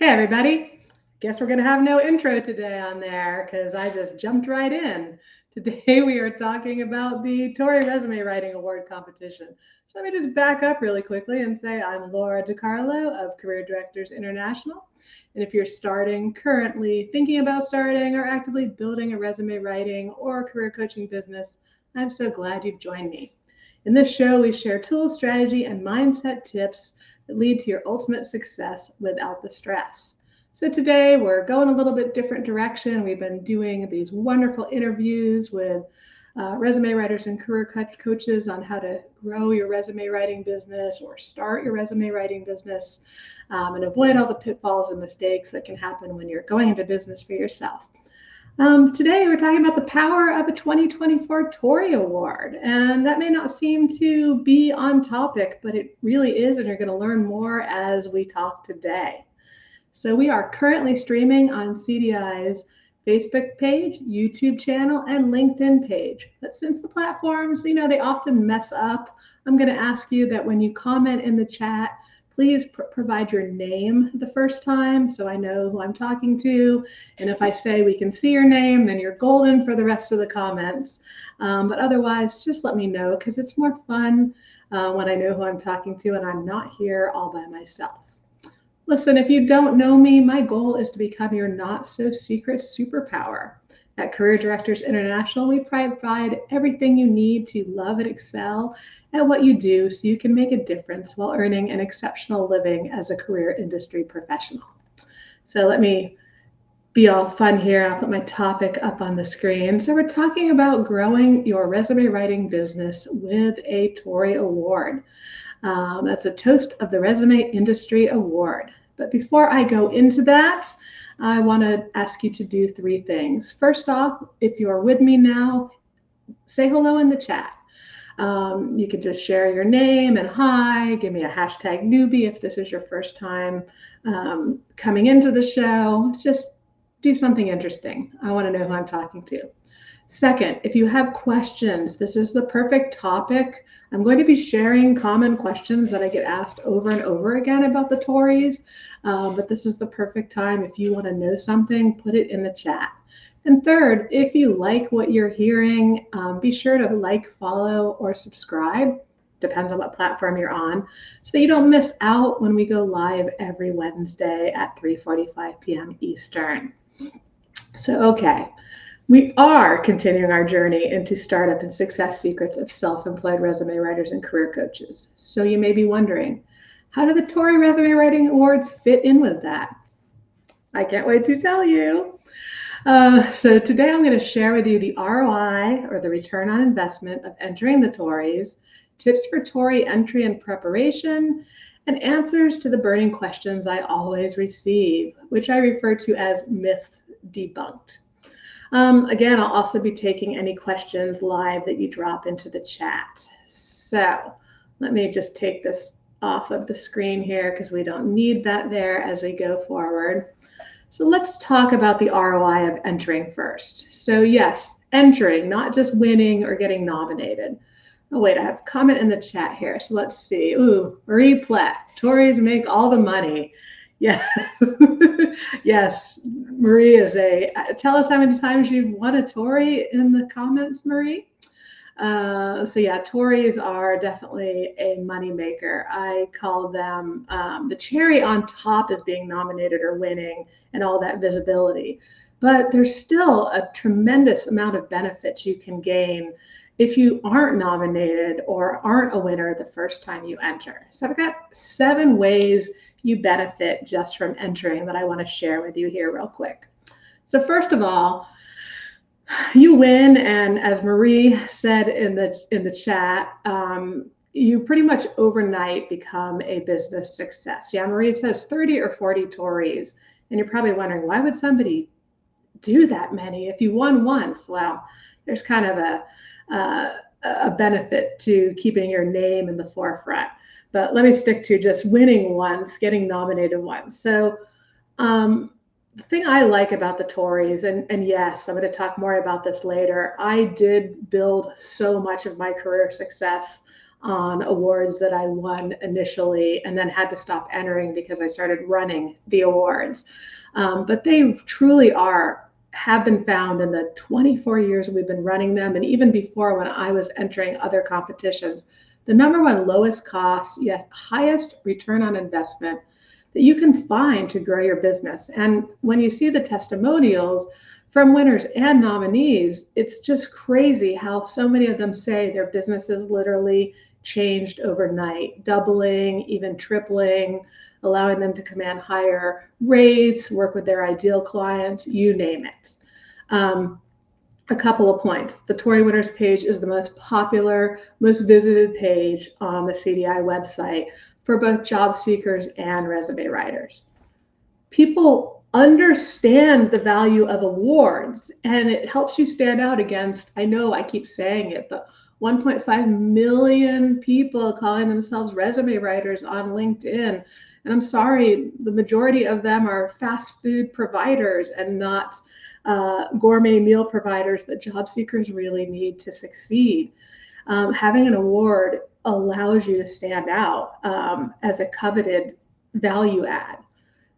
Hey everybody, guess we're going to have no intro today on there because I just jumped right in. Today we are talking about the TORI Resume Writing Award competition. So let me just back up really quickly and say I'm Laura DiCarlo of Career Directors International. And if you're currently thinking about starting or actively building a resume writing or career coaching business, I'm so glad you've joined me. In this show, we share tools, strategy, and mindset tips that lead to your ultimate success without the stress. So today we're going a little bit different direction. We've been doing these wonderful interviews with resume writers and career coaches on how to grow your resume writing business or start your resume writing business and avoid all the pitfalls and mistakes that can happen when you're going into business for yourself. Today we're talking about the power of a 2024 TORI Award, and that may not seem to be on topic, but it really is, and you're going to learn more as we talk today. So we are currently streaming on CDI's Facebook page, YouTube channel, and LinkedIn page. But since the platforms, they often mess up, I'm going to ask you that when you comment in the chat, please provide your name the first time so I know who I'm talking to. And if I say we can see your name, then you're golden for the rest of the comments. But otherwise, just let me know because it's more fun when I know who I'm talking to and I'm not here all by myself. Listen, if you don't know me, my goal is to become your not-so-secret superpower. At Career Directors International, we provide everything you need to love and excel at what you do so you can make a difference while earning an exceptional living as a career industry professional. So let me be all fun here. I'll put my topic up on the screen. So we're talking about growing your resume writing business with a TORI Award. That's a Toast of the Resume Industry Award. But before I go into that, I want to ask you to do three things. First off, if you're with me now, say hello in the chat. You can just share your name and hi, give me a hashtag newbie if this is your first time coming into the show. Just do something interesting. I want to know who I'm talking to. Second, if you have questions, this is the perfect topic. I'm going to be sharing common questions that I get asked over and over again about the TORIs, but this is the perfect time. If you want to know something, put it in the chat. And third, if you like what you're hearing, be sure to like, follow, or subscribe. Depends on what platform you're on, so that you don't miss out when we go live every Wednesday at 3:45 p.m. Eastern. So, okay. We are continuing our journey into startup and success secrets of self-employed resume writers and career coaches. So you may be wondering, how do the TORI Resume Writing Awards fit in with that? I can't wait to tell you. So today I'm going to share with you the ROI, or the return on investment, of entering the TORIs, tips for TORI entry and preparation, and answers to the burning questions I always receive, which I refer to as myth debunked. Again, I'll also be taking any questions live that you drop into the chat. So let me just take this off of the screen here because we don't need that there as we go forward. So let's talk about the ROI of entering first. So yes, entering, not just winning or getting nominated. Oh wait, I have a comment in the chat here. So let's see. Ooh, Marie Platt, TORIs make all the money. Yeah. Yes, Marie is tell us how many times you've won a TORI in the comments, Marie. So yeah, TORIs are definitely a moneymaker. I call them the cherry on top is being nominated or winning and all that visibility. But there's still a tremendous amount of benefits you can gain if you aren't nominated or aren't a winner the first time you enter. So I've got 7 ways you benefit just from entering that I want to share with you here real quick. So first of all, you win, and as Marie said in the chat, you pretty much overnight become a business success. Yeah, Marie says 30 or 40 TORIs, and you're probably wondering, why would somebody do that many if you won once? Well, there's kind of a benefit to keeping your name in the forefront. But let me stick to just winning once, getting nominated once. So the thing I like about the TORIs, and yes, I'm going to talk more about this later, I did build so much of my career success on awards that I won initially and then had to stop entering because I started running the awards. But they truly have been found in the 24 years we've been running them, and even before when I was entering other competitions, the number one lowest cost, yet highest return on investment that you can find to grow your business. And when you see the testimonials from winners and nominees, it's just crazy how so many of them say their businesses literally changed overnight, doubling, even tripling, allowing them to command higher rates, work with their ideal clients, you name it. A couple of points. The TORI winners page is the most popular, most visited page on the CDI website for both job seekers and resume writers. People understand the value of awards, and it helps you stand out against, I know I keep saying it, the 1.5 million people calling themselves resume writers on LinkedIn. And I'm sorry, the majority of them are fast food providers and not gourmet meal providers that job seekers really need to succeed. Having an award allows you to stand out as a coveted value add.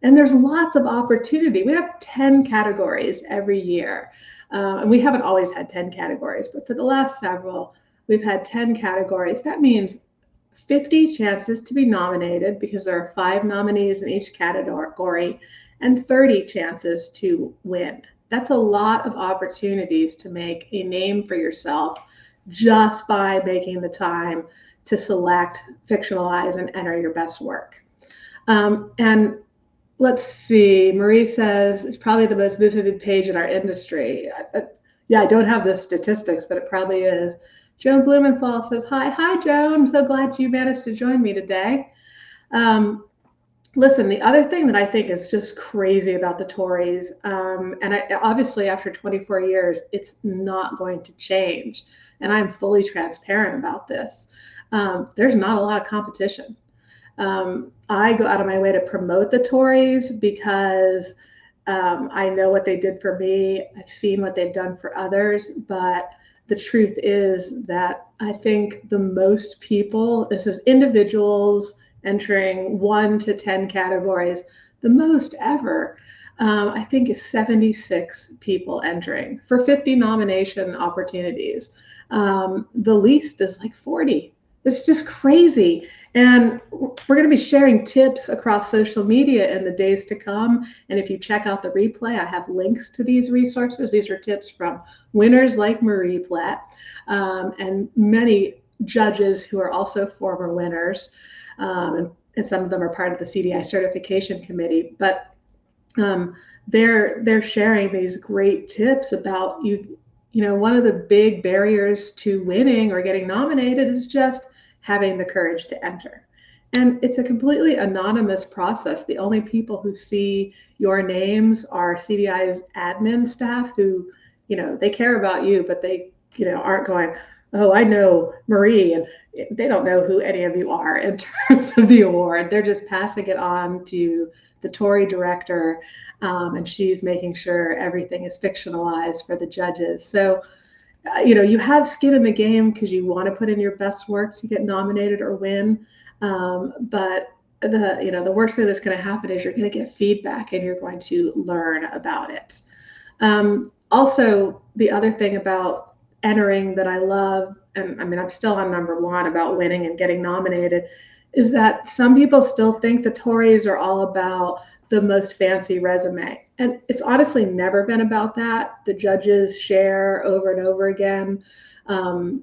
And there's lots of opportunity. We have 10 categories every year. And we haven't always had 10 categories, but for the last several, we've had 10 categories. That means 50 chances to be nominated because there are 5 nominees in each category and 30 chances to win. That's a lot of opportunities to make a name for yourself just by making the time to select, fictionalize, and enter your best work. And let's see, Marie says it's probably the most visited page in our industry. Yeah, I don't have the statistics, but it probably is. Joan Blumenthal says, hi, Joan. I'm so glad you managed to join me today. Listen, the other thing that I think is just crazy about the TORIs, and obviously after 24 years, it's not going to change. And I'm fully transparent about this. There's not a lot of competition. I go out of my way to promote the TORIs because I know what they did for me. I've seen what they've done for others, but the truth is that I think the most people, this is individuals entering 1 to 10 categories, the most ever, I think is 76 people entering for 50 nomination opportunities. The least is like 40. It's just crazy. And we're going to be sharing tips across social media in the days to come. And if you check out the replay, I have links to these resources. These are tips from winners like Marie Platt and many judges who are also former winners. And some of them are part of the CDI certification committee. But they're sharing these great tips about one of the big barriers to winning or getting nominated is just having the courage to enter. And it's a completely anonymous process. The only people who see your names are CDI's admin staff who, they care about you, but they, aren't going, oh, I know Marie, and they don't know who any of you are in terms of the award. They're just passing it on to the TORI director, and she's making sure everything is fictionalized for the judges. So, you have skin in the game because you want to put in your best work to get nominated or win. But the worst thing that's going to happen is you're going to get feedback and you're going to learn about it. Also, the other thing about entering that I love, and I mean, I'm still on number 1 about winning and getting nominated, is that some people still think the TORIs are all about the most fancy resume. And it's honestly never been about that. The judges share over and over again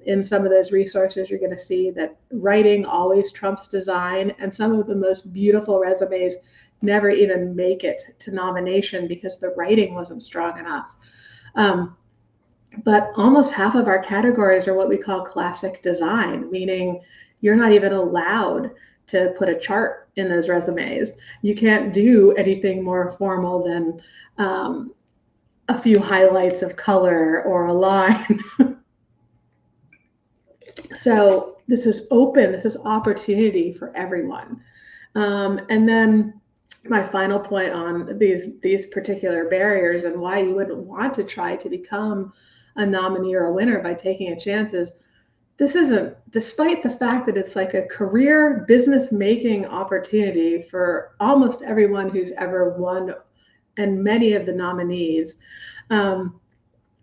in some of those resources. You're going to see that writing always trumps design, and some of the most beautiful resumes never even make it to nomination because the writing wasn't strong enough. But almost half of our categories are what we call classic design, meaning you're not even allowed to put a chart in those resumes. You can't do anything more formal than a few highlights of color or a line. So this is open, this is opportunity for everyone. And then my final point on these particular barriers and why you wouldn't want to try to become a nominee or a winner by taking a chance is this isn't, despite the fact that it's like a career business making opportunity for almost everyone who's ever won and many of the nominees, um,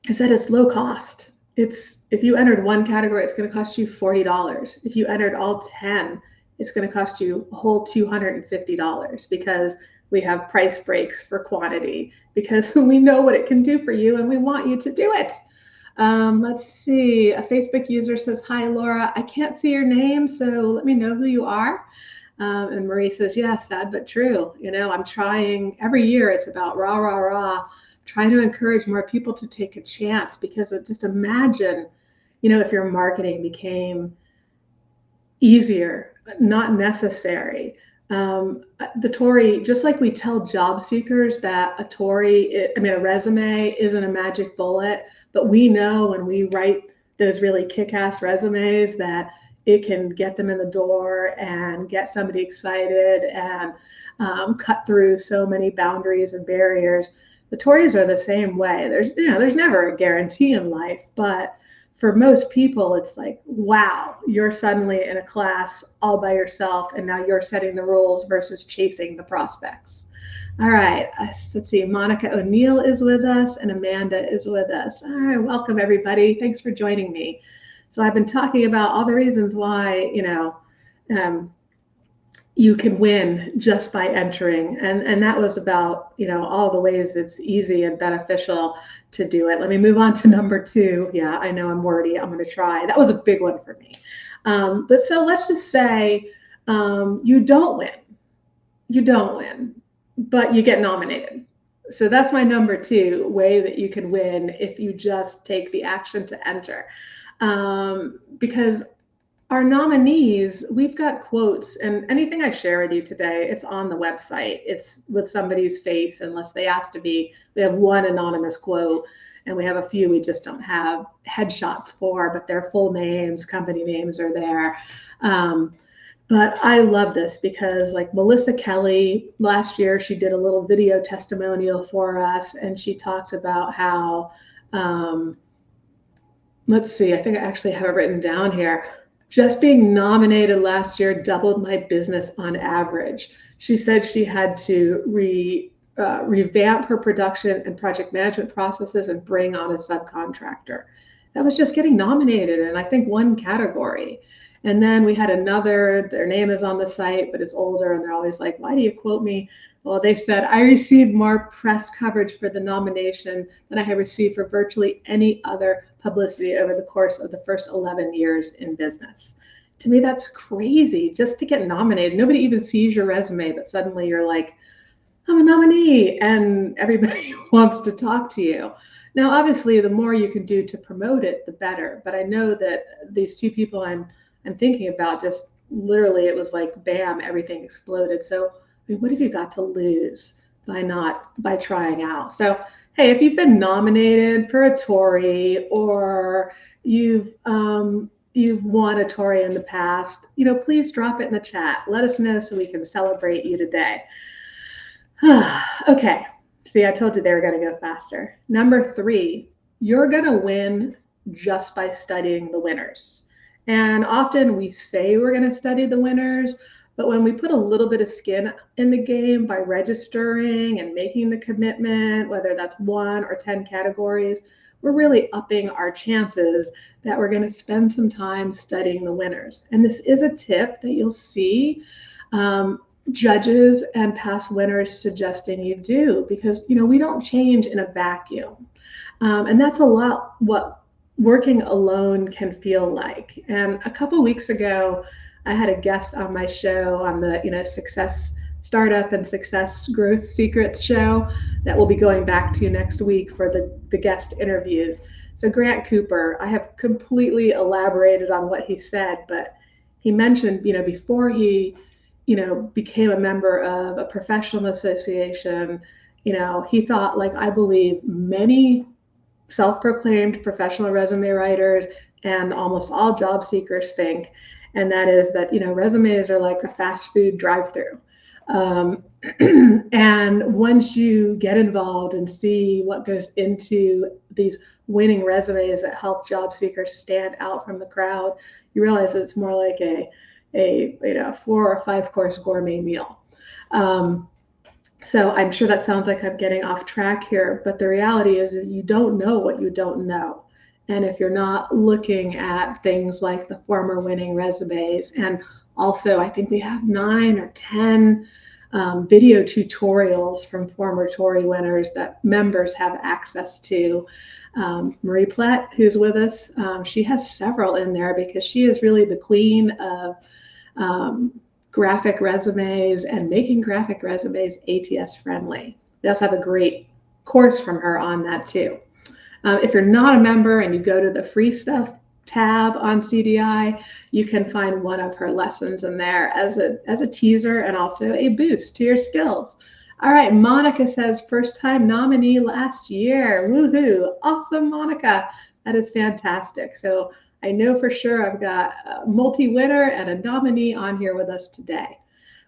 is that it's low cost. It's, if you entered one category, it's going to cost you $40. If you entered all 10, it's going to cost you a whole $250 because we have price breaks for quantity, because we know what it can do for you and we want you to do it. Let's see. A Facebook user says, "Hi, Laura. I can't see your name, so let me know who you are." And Marie says, "Yeah, sad but true. You know, I'm trying every year. It's about rah, rah, rah, trying to encourage more people to take a chance, because just imagine, you know, if your marketing became easier, not necessary. The TORI, just like we tell job seekers that a TORI, a resume isn't a magic bullet, but we know when we write those really kick-ass resumes that it can get them in the door and get somebody excited and cut through so many boundaries and barriers. The TORIs are the same way. There's never a guarantee in life, but for most people, it's like, wow, you're suddenly in a class all by yourself, and now you're setting the rules versus chasing the prospects. All right, let's see. Monica O'Neill is with us, and Amanda is with us. All right, welcome everybody. Thanks for joining me. So I've been talking about all the reasons why, you can win just by entering, and that was about, all the ways it's easy and beneficial to do it. Let me move on to number 2. Yeah, I know I'm wordy. I'm going to try. That was a big one for me. But so let's just say you don't win, but you get nominated. So that's my number 2 way that you can win, if you just take the action to enter. Because our nominees, we've got quotes, and anything I share with you today, it's on the website. It's with somebody's face, unless they ask to be. We have one anonymous quote, and we have a few we just don't have headshots for, but their full names, company names are there. But I love this because, like Melissa Kelly, last year, she did a little video testimonial for us, and she talked about how, let's see, I think I actually have it written down here. Just being nominated last year doubled my business on average. She said she had to revamp her production and project management processes and bring on a subcontractor. That was just getting nominated in, I think, one category. And then we had another, their name is on the site, but it's older, and they're always like, "Why do you quote me?" Well, they said, "I received more press coverage for the nomination than I have received for virtually any other publicity over the course of the first 11 years in business." To me, that's crazy, just to get nominated. Nobody even sees your resume, but suddenly you're like, "I'm a nominee," and everybody wants to talk to you. Now, obviously, the more you can do to promote it, the better. But I know that these 2 people I'm thinking about, just literally, it was like, bam, everything exploded. So, I mean, what have you got to lose by trying out? So, hey, if you've been nominated for a TORI, or you've won a TORI in the past, please drop it in the chat. Let us know so we can celebrate you today. Okay. See, I told you they were going to go faster. Number 3, you're going to win just by studying the winners. And often we say we're going to study the winners, but when we put a little bit of skin in the game by registering and making the commitment, whether that's 1 or 10 categories, we're really upping our chances that we're going to spend some time studying the winners. And this is a tip that you'll see judges and past winners suggesting you do, because we don't change in a vacuum. And that's a lot what working alone can feel like. And a couple weeks ago, I had a guest on my show on the Success Startup and Success Growth Secrets show that we'll be going back to next week for the guest interviews. So Grant Cooper, I have completely elaborated on what he said, but he mentioned, before he became a member of a professional association, he thought, like I believe many self-proclaimed professional resume writers and almost all job seekers think, and that is that resumes are like a fast food drive-through. And once you get involved and see what goes into these winning resumes that help job seekers stand out from the crowd, you realize it's more like a 4 or 5 course gourmet meal. So I'm sure that sounds like I'm getting off track here, but the reality is that you don't know what you don't know. And if you're not looking at things like the former winning resumes, and also I think we have 9 or 10 video tutorials from former TORI winners that members have access to. Marie Platt, who's with us, she has several in there because she is really the queen of graphic resumes and making graphic resumes ATS friendly. We also have a great course from her on that too. If you're not a member and you go to the free stuff tab on CDI, you can find one of her lessons in there as a teaser and also a boost to your skills. All right, Monica says first time nominee last year. Woohoo! Awesome, Monica. That is fantastic. So I know for sure I've got a multi-winner and a nominee on here with us today.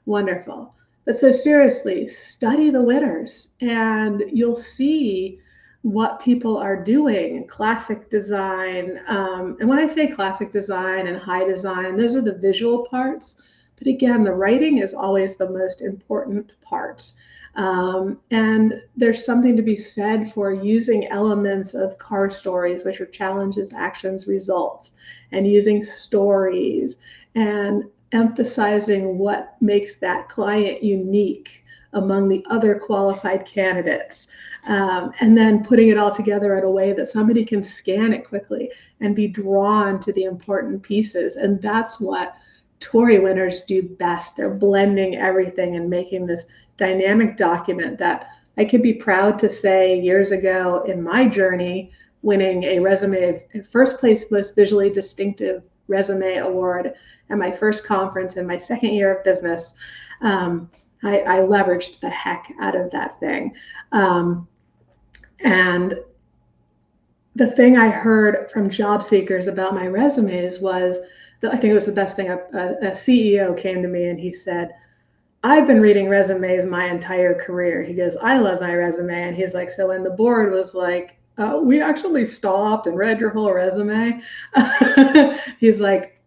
Wonderful. But so seriously, study the winners and you'll see what people are doing. Classic design. And when I say classic design and high design, those are the visual parts. But again, the writing is always the most important part. And there's something to be said for using elements of car stories, which are challenges, actions, results, and using stories and emphasizing what makes that client unique among the other qualified candidates. And then putting it all together in a way that somebody can scan it quickly and be drawn to the important pieces. And that's what TORI winners do best. They're blending everything and making this dynamic document that I could be proud to say years ago in my journey, winning a resume, first place most visually distinctive resume award at my first conference in my second year of business. I leveraged the heck out of that thing. And the thing I heard from job seekers about my resumes was, I think it was the best thing. A CEO came to me and he said, I've been reading resumes my entire career. He goes, I love my resume. And he's like, so when the board was like, we actually stopped and read your whole resume. He's like,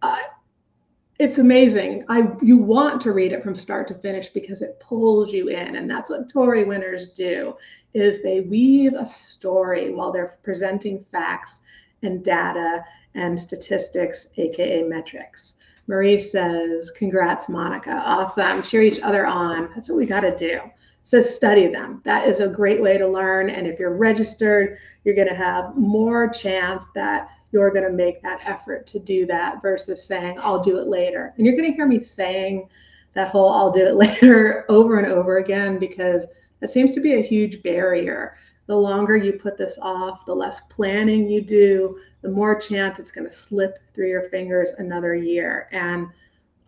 it's amazing. You want to read it from start to finish because it pulls you in. And that's what TORI winners do, is they weave a story while they're presenting facts and data and statistics, aka metrics. Marie says, congrats, Monica. Awesome. Cheer each other on. That's what we got to do. So study them. That is a great way to learn. And if you're registered, you're going to have more chance that you're going to make that effort to do that versus saying, I'll do it later. And you're going to hear me saying that whole I'll do it later over and over again, because it seems to be a huge barrier. The longer you put this off, the less planning you do, the more chance it's going to slip through your fingers another year. And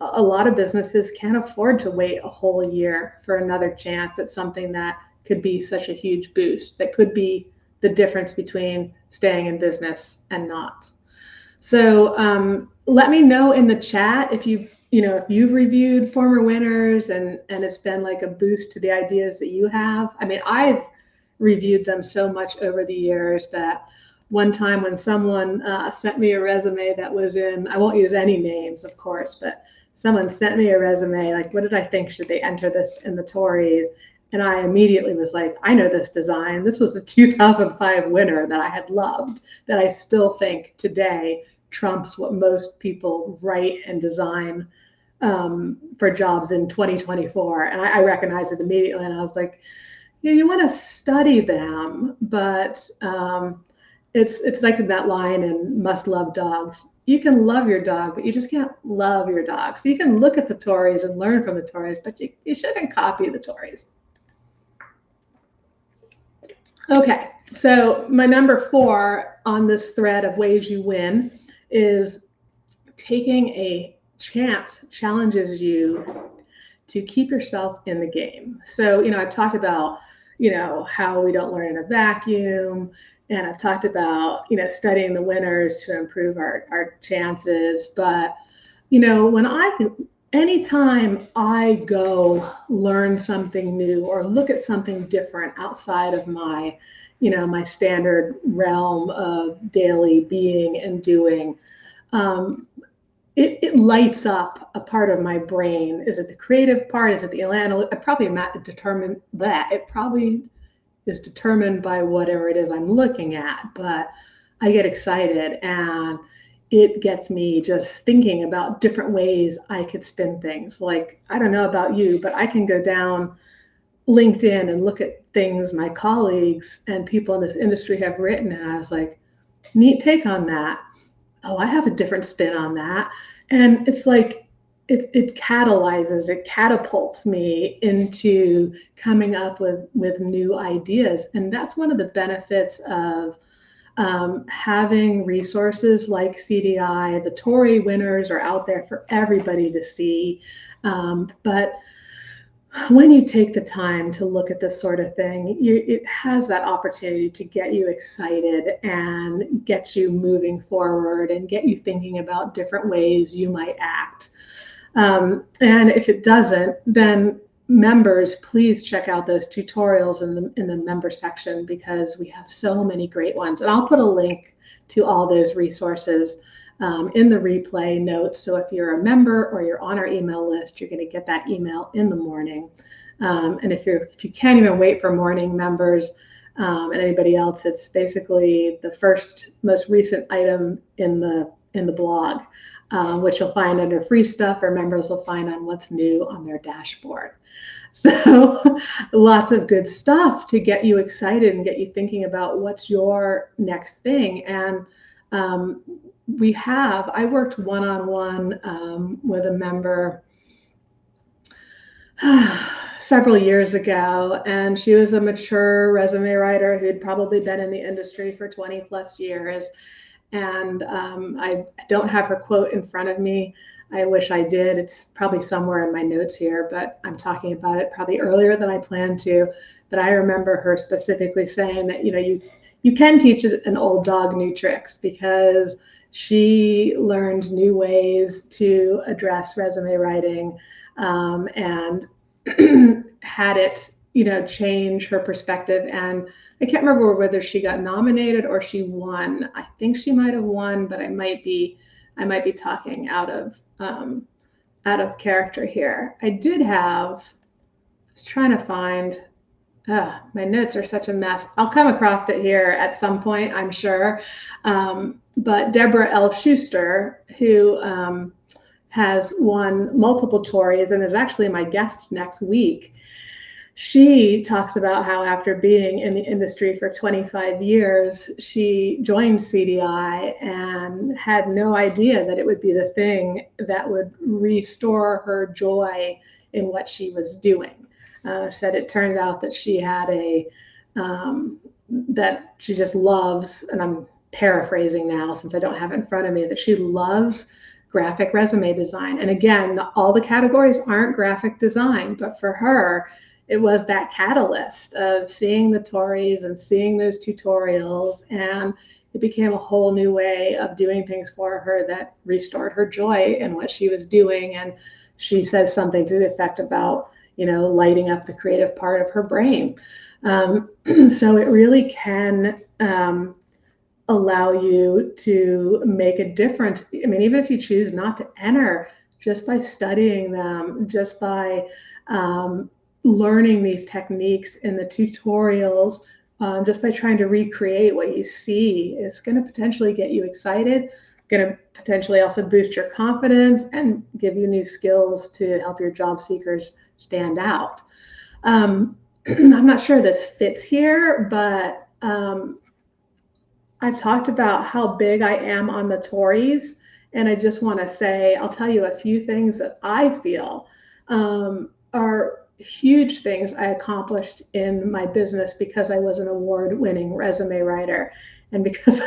a lot of businesses can't afford to wait a whole year for another chance at something that could be such a huge boost, that could be the difference between staying in business and not. So let me know in the chat if you've reviewed former winners and it's been like a boost to the ideas that you have. I mean, I've reviewed them so much over the years that one time when someone sent me a resume that was in, I won't use any names, of course, but someone sent me a resume, like, what did I think? Should they enter this in the TORIs? And I immediately was like, I know this design. This was a 2005 winner that I had loved, that I still think today trumps what most people write and design for jobs in 2024. And I recognized it immediately. And I was like, yeah, you want to study them, but it's like that line in Must Love Dogs. You can love your dog, but you just can't love your dog. So you can look at the TORIs and learn from the TORIs, but you shouldn't copy the TORIs. Okay, so my number 4 on this thread of ways you win is taking a chance challenges you to keep yourself in the game. So, I've talked about, how we don't learn in a vacuum. And I've talked about, studying the winners to improve our chances. But, anytime I go learn something new or look at something different outside of my, my standard realm of daily being and doing, it lights up a part of my brain. Is it the creative part? Is it the analytical? I probably not determined that. It probably is determined by whatever it is I'm looking at, but I get excited and it gets me just thinking about different ways I could spin things. Like, I don't know about you, but I can go down LinkedIn and look at things my colleagues and people in this industry have written, and I was like, neat take on that. Oh, I have a different spin on that. And it's like, it catalyzes, it catapults me into coming up with new ideas. And that's one of the benefits of having resources like CDI. The TORI winners are out there for everybody to see. But when you take the time to look at this sort of thing, it has that opportunity to get you excited and get you moving forward and get you thinking about different ways you might act. And if it doesn't, then members, please check out those tutorials in the member section, because we have so many great ones. And I'll put a link to all those resources in the replay notes. So if you're a member or you're on our email list, you're going to get that email in the morning. And if you can't even wait for morning members and anybody else, it's basically the most recent item in the blog, which you'll find under free stuff, or members will find on what's new on their dashboard. So lots of good stuff to get you excited and get you thinking about what's your next thing. And I worked one-on-one with a member several years ago, and she was a mature resume writer who'd probably been in the industry for 20 plus years. And I don't have her quote in front of me. I wish I did. It's probably somewhere in my notes here, but I'm talking about it probably earlier than I planned to. But I remember her specifically saying that, you can teach an old dog new tricks, because she learned new ways to address resume writing and had it, change her perspective. And I can't remember whether she got nominated or she won. I think she might have won, but I might be talking out of character here. I was trying to find. My notes are such a mess. I'll come across it here at some point, I'm sure. But Deborah L. Schuster, who has won multiple TORIs and is actually my guest next week, she talks about how after being in the industry for 25 years, she joined CDI and had no idea that it would be the thing that would restore her joy in what she was doing. Said it turned out that she had that she just loves, and I'm paraphrasing now since I don't have it in front of me, that she loves graphic resume design. And again, all the categories aren't graphic design, but for her, it was that catalyst of seeing the TORIs and seeing those tutorials, and it became a whole new way of doing things for her that restored her joy in what she was doing. And she says something to the effect about, lighting up the creative part of her brain. So it really can allow you to make a difference. I mean, even if you choose not to enter, just by studying them, just by learning these techniques in the tutorials, just by trying to recreate what you see, it's going to potentially get you excited, going to potentially also boost your confidence and give you new skills to help your job seekers stand out. I'm not sure this fits here, but I've talked about how big I am on the TORIs, and I just want to say, I'll tell you a few things that I feel are huge things I accomplished in my business because I was an award-winning resume writer, and because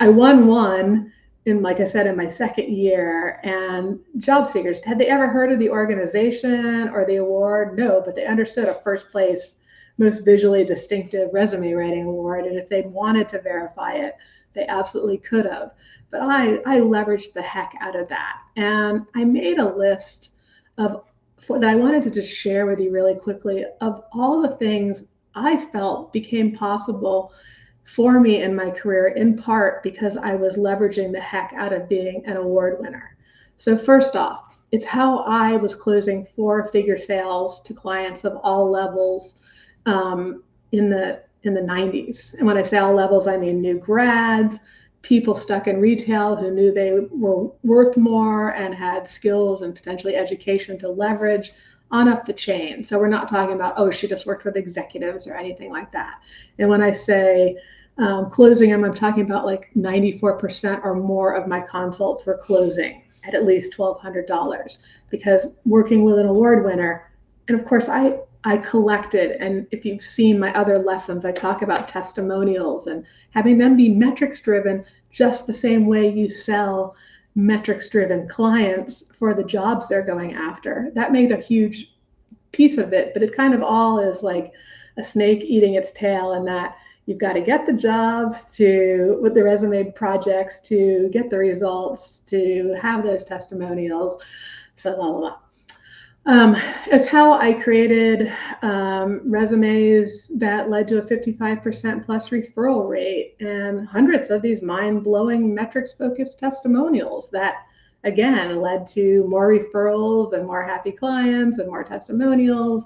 I won one in, like I said, in my second year. And job seekers, had they ever heard of the organization or the award? No, but they understood a first place, most visually distinctive resume writing award. And if they'd wanted to verify it, they absolutely could have. But I leveraged the heck out of that. And I made a list that I wanted to just share with you really quickly of all the things I felt became possible for me in my career, in part because I was leveraging the heck out of being an award winner. So first off, it's how I was closing 4-figure sales to clients of all levels in the 90s. And when I say all levels, I mean new grads, people stuck in retail who knew they were worth more and had skills and potentially education to leverage on up the chain. So we're not talking about, oh, she just worked with executives or anything like that. And when I say closing them, I'm talking about like 94% or more of my consults were closing at least $1,200, because working with an award winner, and of course I collected, and if you've seen my other lessons, I talk about testimonials and having them be metrics driven, just the same way you sell metrics driven clients for the jobs they're going after. That made a huge piece of it, but it kind of all is like a snake eating its tail, in that you've got to get the jobs to, with the resume projects, to get the results, to have those testimonials. So blah, blah, blah. It's how I created resumes that led to a 55% plus referral rate, and hundreds of these mind-blowing metrics-focused testimonials that, again, led to more referrals and more happy clients and more testimonials.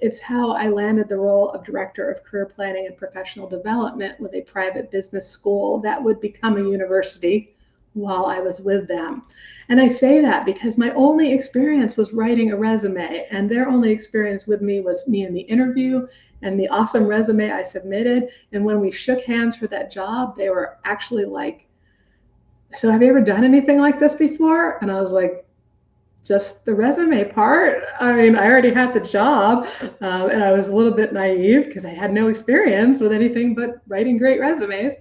It's how I landed the role of Director of Career Planning and Professional Development with a private business school that would become a university while I was with them. And I say that because my only experience was writing a resume, and their only experience with me was me in the interview and the awesome resume I submitted. And when we shook hands for that job, they were actually like, so have you ever done anything like this before? And I was like, just the resume part. I mean, I already had the job, and I was a little bit naive because I had no experience with anything but writing great resumes.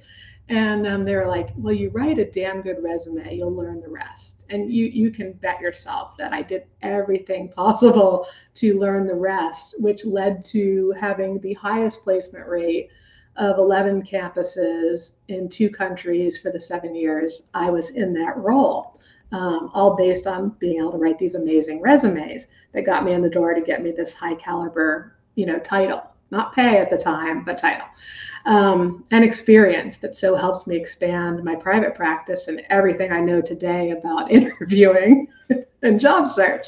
And they were like, well, you write a damn good resume, you'll learn the rest. And you can bet yourself that I did everything possible to learn the rest, which led to having the highest placement rate of 11 campuses in 2 countries for the 7 years I was in that role, all based on being able to write these amazing resumes that got me in the door to get me this high caliber, title. Not pay at the time, but title. And experience that so helped me expand my private practice and everything I know today about interviewing and job search.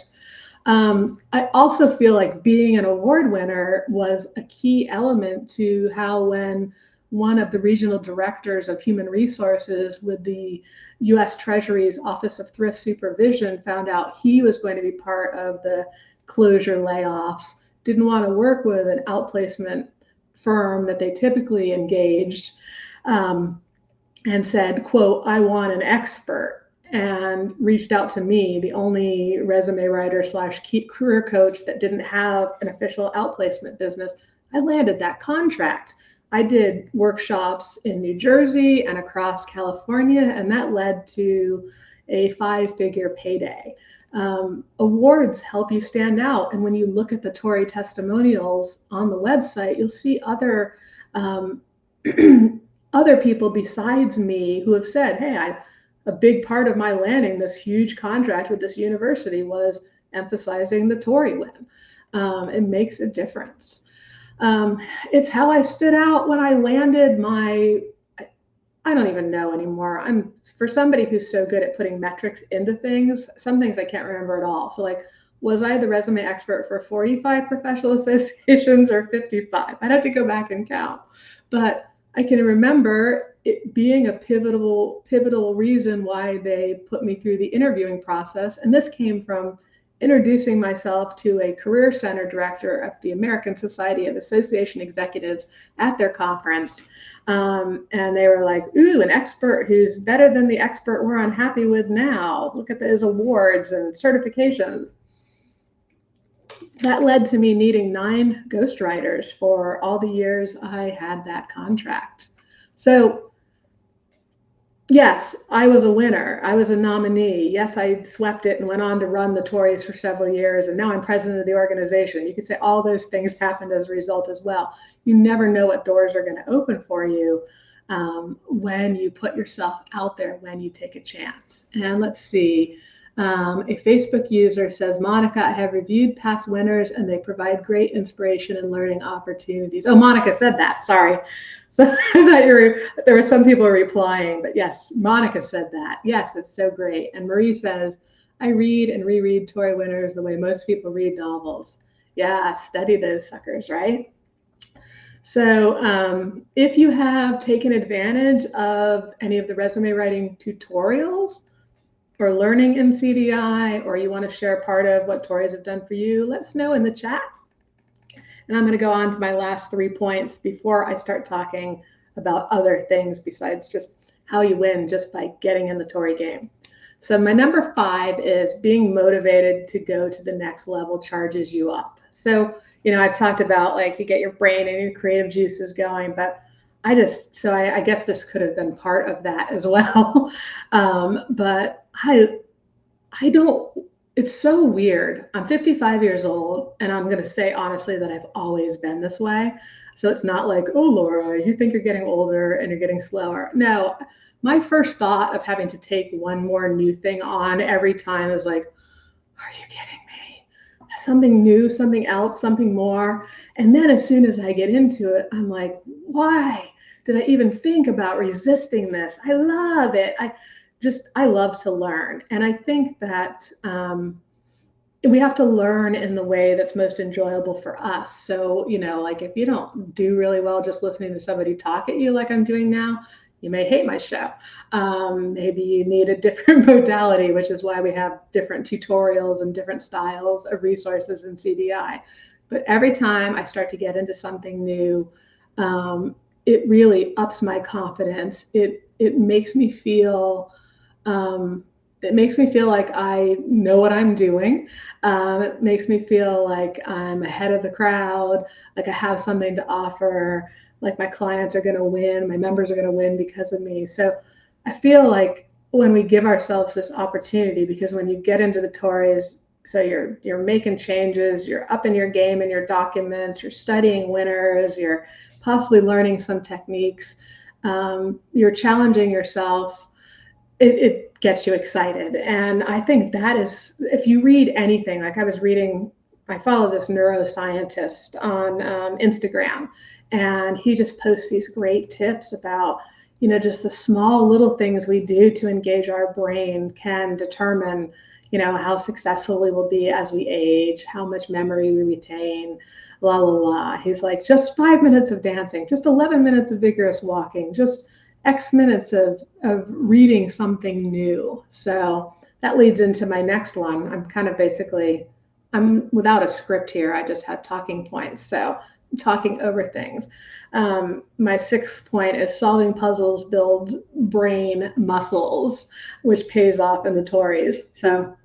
I also feel like being an award winner was a key element to how, when one of the regional directors of human resources with the U.S. Treasury's Office of Thrift Supervision found out he was going to be part of the closure layoffs, didn't want to work with an outplacement firm that they typically engaged, and said, quote, I want an expert, and reached out to me, the only resume writer / career coach that didn't have an official outplacement business. I landed that contract. I did workshops in New Jersey and across California, and that led to a 5-figure payday. Awards help you stand out. And when you look at the TORI testimonials on the website, you'll see other other people besides me who have said, hey, a big part of my landing this huge contract with this university was emphasizing the TORI win. It makes a difference. It's how I stood out when I landed my, I don't even know anymore. For somebody who's so good at putting metrics into things, some things I can't remember at all. So like, was I the resume expert for 45 professional associations or 55? I'd have to go back and count. But I can remember it being a pivotal reason why they put me through the interviewing process. And this came from introducing myself to a career center director of the American Society of Association Executives at their conference. And they were like, ooh, an expert who's better than the expert we're unhappy with now. Look at those awards and certifications. That led to me needing 9 ghostwriters for all the years I had that contract. So yes, I was a winner. I was a nominee. Yes, I swept it and went on to run the TORIs for several years, and now I'm president of the organization. You could say all those things happened as a result as well. You never know what doors are going to open for you when you put yourself out there, when you take a chance. And let's see, A Facebook user says, Monica, I have reviewed past winners and they provide great inspiration and learning opportunities. Oh, Monica said that. Sorry. So I thought there were some people replying, but yes, Monica said that. Yes, it's so great. And Marie says, I read and reread TORI winners the way most people read novels. Yeah, study those suckers, right? So if you have taken advantage of any of the resume writing tutorials, or learning in CDI, or you want to share part of what TORIs have done for you, let us know in the chat. And I'm going to go on to my last 3 points before I start talking about other things besides just how you win just by getting in the TORI game. So my number 5 is being motivated to go to the next level charges you up. So, I've talked about like you get your brain and your creative juices going, but I guess this could have been part of that as well. But I don't, it's so weird. I'm 55 years old, and I'm going to say honestly that I've always been this way. So it's not like, oh, Laura, you think you're getting older and you're getting slower. No, my first thought of having to take one more new thing on every time is like, are you kidding me? Something new, something else, something more. And then as soon as I get into it, I'm like, why did I even think about resisting this? I love it. I love to learn. And I think that we have to learn in the way that's most enjoyable for us. So, like if you don't do really well just listening to somebody talk at you like I'm doing now, you may hate my show. Maybe you need a different modality, which is why we have different tutorials and different styles of resources in CDI. But every time I start to get into something new, it really ups my confidence. It makes me feel like I know what I'm doing. It makes me feel like I'm ahead of the crowd, like I have something to offer, like my clients are going to win, my members are going to win because of me. So I feel like when we give ourselves this opportunity, because when you get into the TORIs, so you're making changes, you're up in your game in your documents, you're studying winners, you're possibly learning some techniques, you're challenging yourself. It gets you excited. And I think that is, if you read anything, like I follow this neuroscientist on Instagram, and he just posts these great tips about, just the small little things we do to engage our brain can determine, how successful we will be as we age, how much memory we retain, la, la, la. He's like, just 5 minutes of dancing, just 11 minutes of vigorous walking, just X minutes of reading something new. So that leads into my next one. I'm without a script here. I just have talking points. So I'm talking over things. My 6th point is solving puzzles build brain muscles, which pays off in the TORIs. So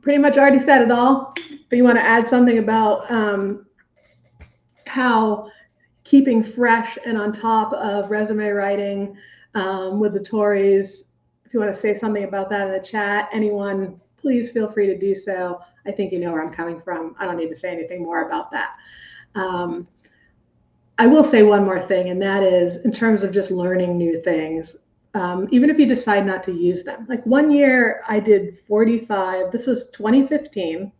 pretty much already said it all, but you want to add something about how keeping fresh and on top of resume writing with the TORIs. If you want to say something about that in the chat, anyone, please feel free to do so. I think you know where I'm coming from. I don't need to say anything more about that. I will say one more thing, and that is in terms of just learning new things, even if you decide not to use them. Like one year I did 45, this was 2015,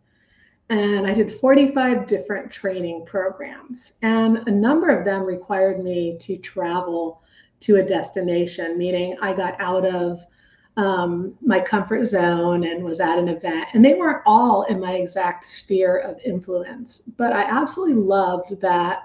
and I did 45 different training programs. And a number of them required me to travel to a destination, meaning I got out of my comfort zone and was at an event. And they weren't all in my exact sphere of influence. But I absolutely loved that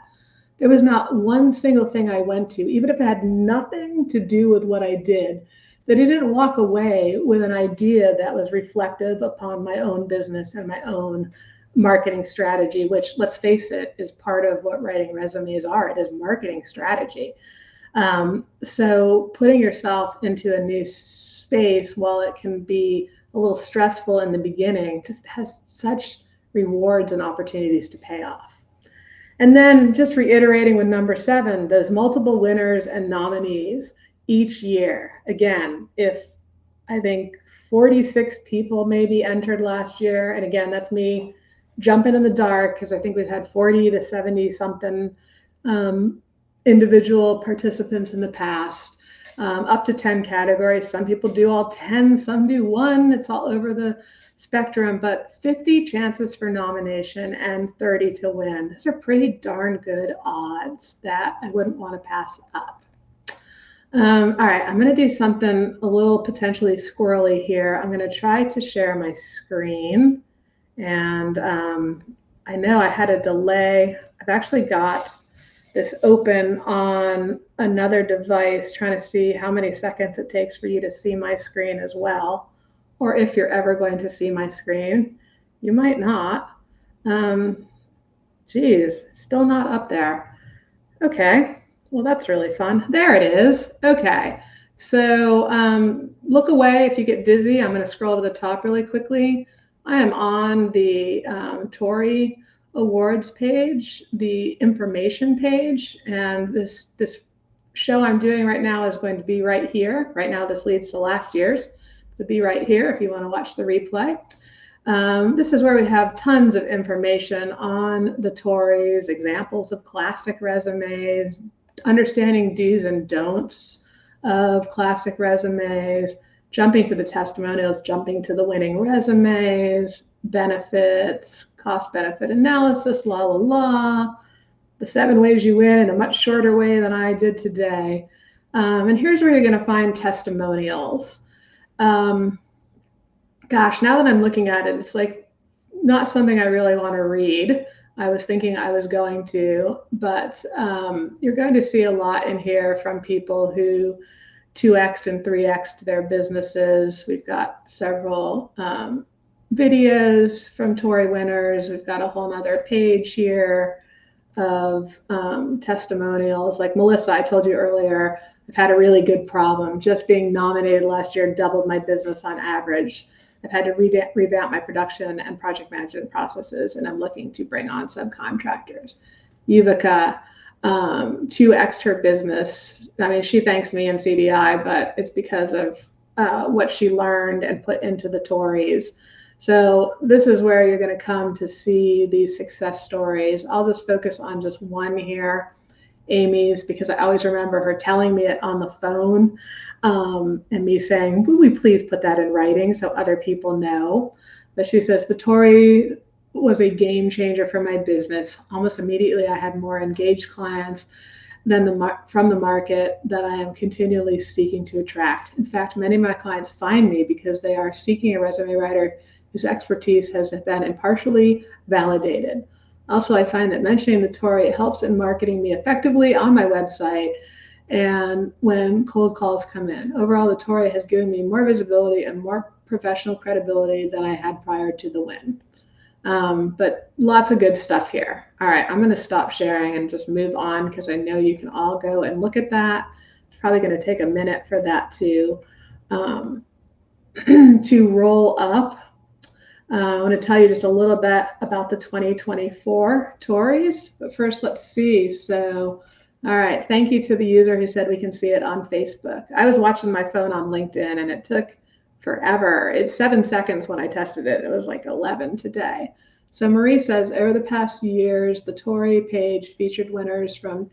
there was not one single thing I went to, even if it had nothing to do with what I did, that I didn't walk away with an idea that was reflective upon my own business and my own marketing strategy, which, let's face it, is part of what writing resumes are. It is marketing strategy. So putting yourself into a new space, while it can be a little stressful in the beginning, just has such rewards and opportunities to pay off. And then just reiterating with number 7, those multiple winners and nominees each year. Again, if I think 46 people maybe entered last year, and again, that's me jumping in the dark because I think we've had 40 to 70 something individual participants in the past. up to 10 categories. Some people do all 10, some do one. It's all over the spectrum, but 50 chances for nomination and 30 to win. Those are pretty darn good odds that I wouldn't want to pass up. All right, I'm going to do something a little potentially squirrely here. I'm going to try to share my screen. And I know I had a delay. I've actually got this open on another device, trying to see how many seconds it takes for you to see my screen as well, or if you're ever going to see my screen. You might not. Geez, still not up there. Okay, well, that's really fun. There it is. Okay, so look away if you get dizzy. I'm going to scroll to the top really quickly. I am on the TORI awards page, the information page, and this show I'm doing right now is going to be right here. Right now, this leads to last year's. It'll be right here if you want to watch the replay. This is where we have tons of information on the TORIs, examples of classic resumes, understanding do's and don'ts of classic resumes, jumping to the testimonials, jumping to the winning resumes, benefits, cost-benefit analysis, la, la, la, the 7 ways you win in a much shorter way than I did today. And here's where you're going to find testimonials. Gosh, now that I'm looking at it, it's like not something I really want to read. I was thinking I was going to, but you're going to see a lot in here from people who 2x'd and 3x'd their businesses. We've got several videos from TORI winners. We've got a whole nother page here of testimonials. Like Melissa, I told you earlier, I've had a really good problem. Just being nominated last year doubled my business on average. I've had to revamp my production and project management processes, and I'm looking to bring on subcontractors. Yuvika, 2x'd her business. I mean, she thanks me in CDI, but it's because of what she learned and put into the TORIs. So this is where you're going to come to see these success stories. I'll just focus on just one here, Amy's, because I always remember her telling me it on the phone and me saying, will we please put that in writing so other people know? But she says, the TORI was a game changer for my business. Almost immediately, I had more engaged clients from the market that I am continually seeking to attract. In fact, many of my clients find me because they are seeking a resume writer whose expertise has been impartially validated. Also, I find that mentioning the TORI helps in marketing me effectively on my website and when cold calls come in. Overall, the TORI has given me more visibility and more professional credibility than I had prior to the win. But lots of good stuff here. All right, I'm going to stop sharing and just move on because I know you can all go and look at that. It's probably going to take a minute for that to to roll up. I want to tell you just a little bit about the 2024 TORIs, but first let's see. So, all right, thank you to the user who said we can see it on Facebook. I was watching my phone on LinkedIn and it took forever. It's 7 seconds when I tested it. It was like 11 today. So Marie says, over the past years, the TORI page featured winners from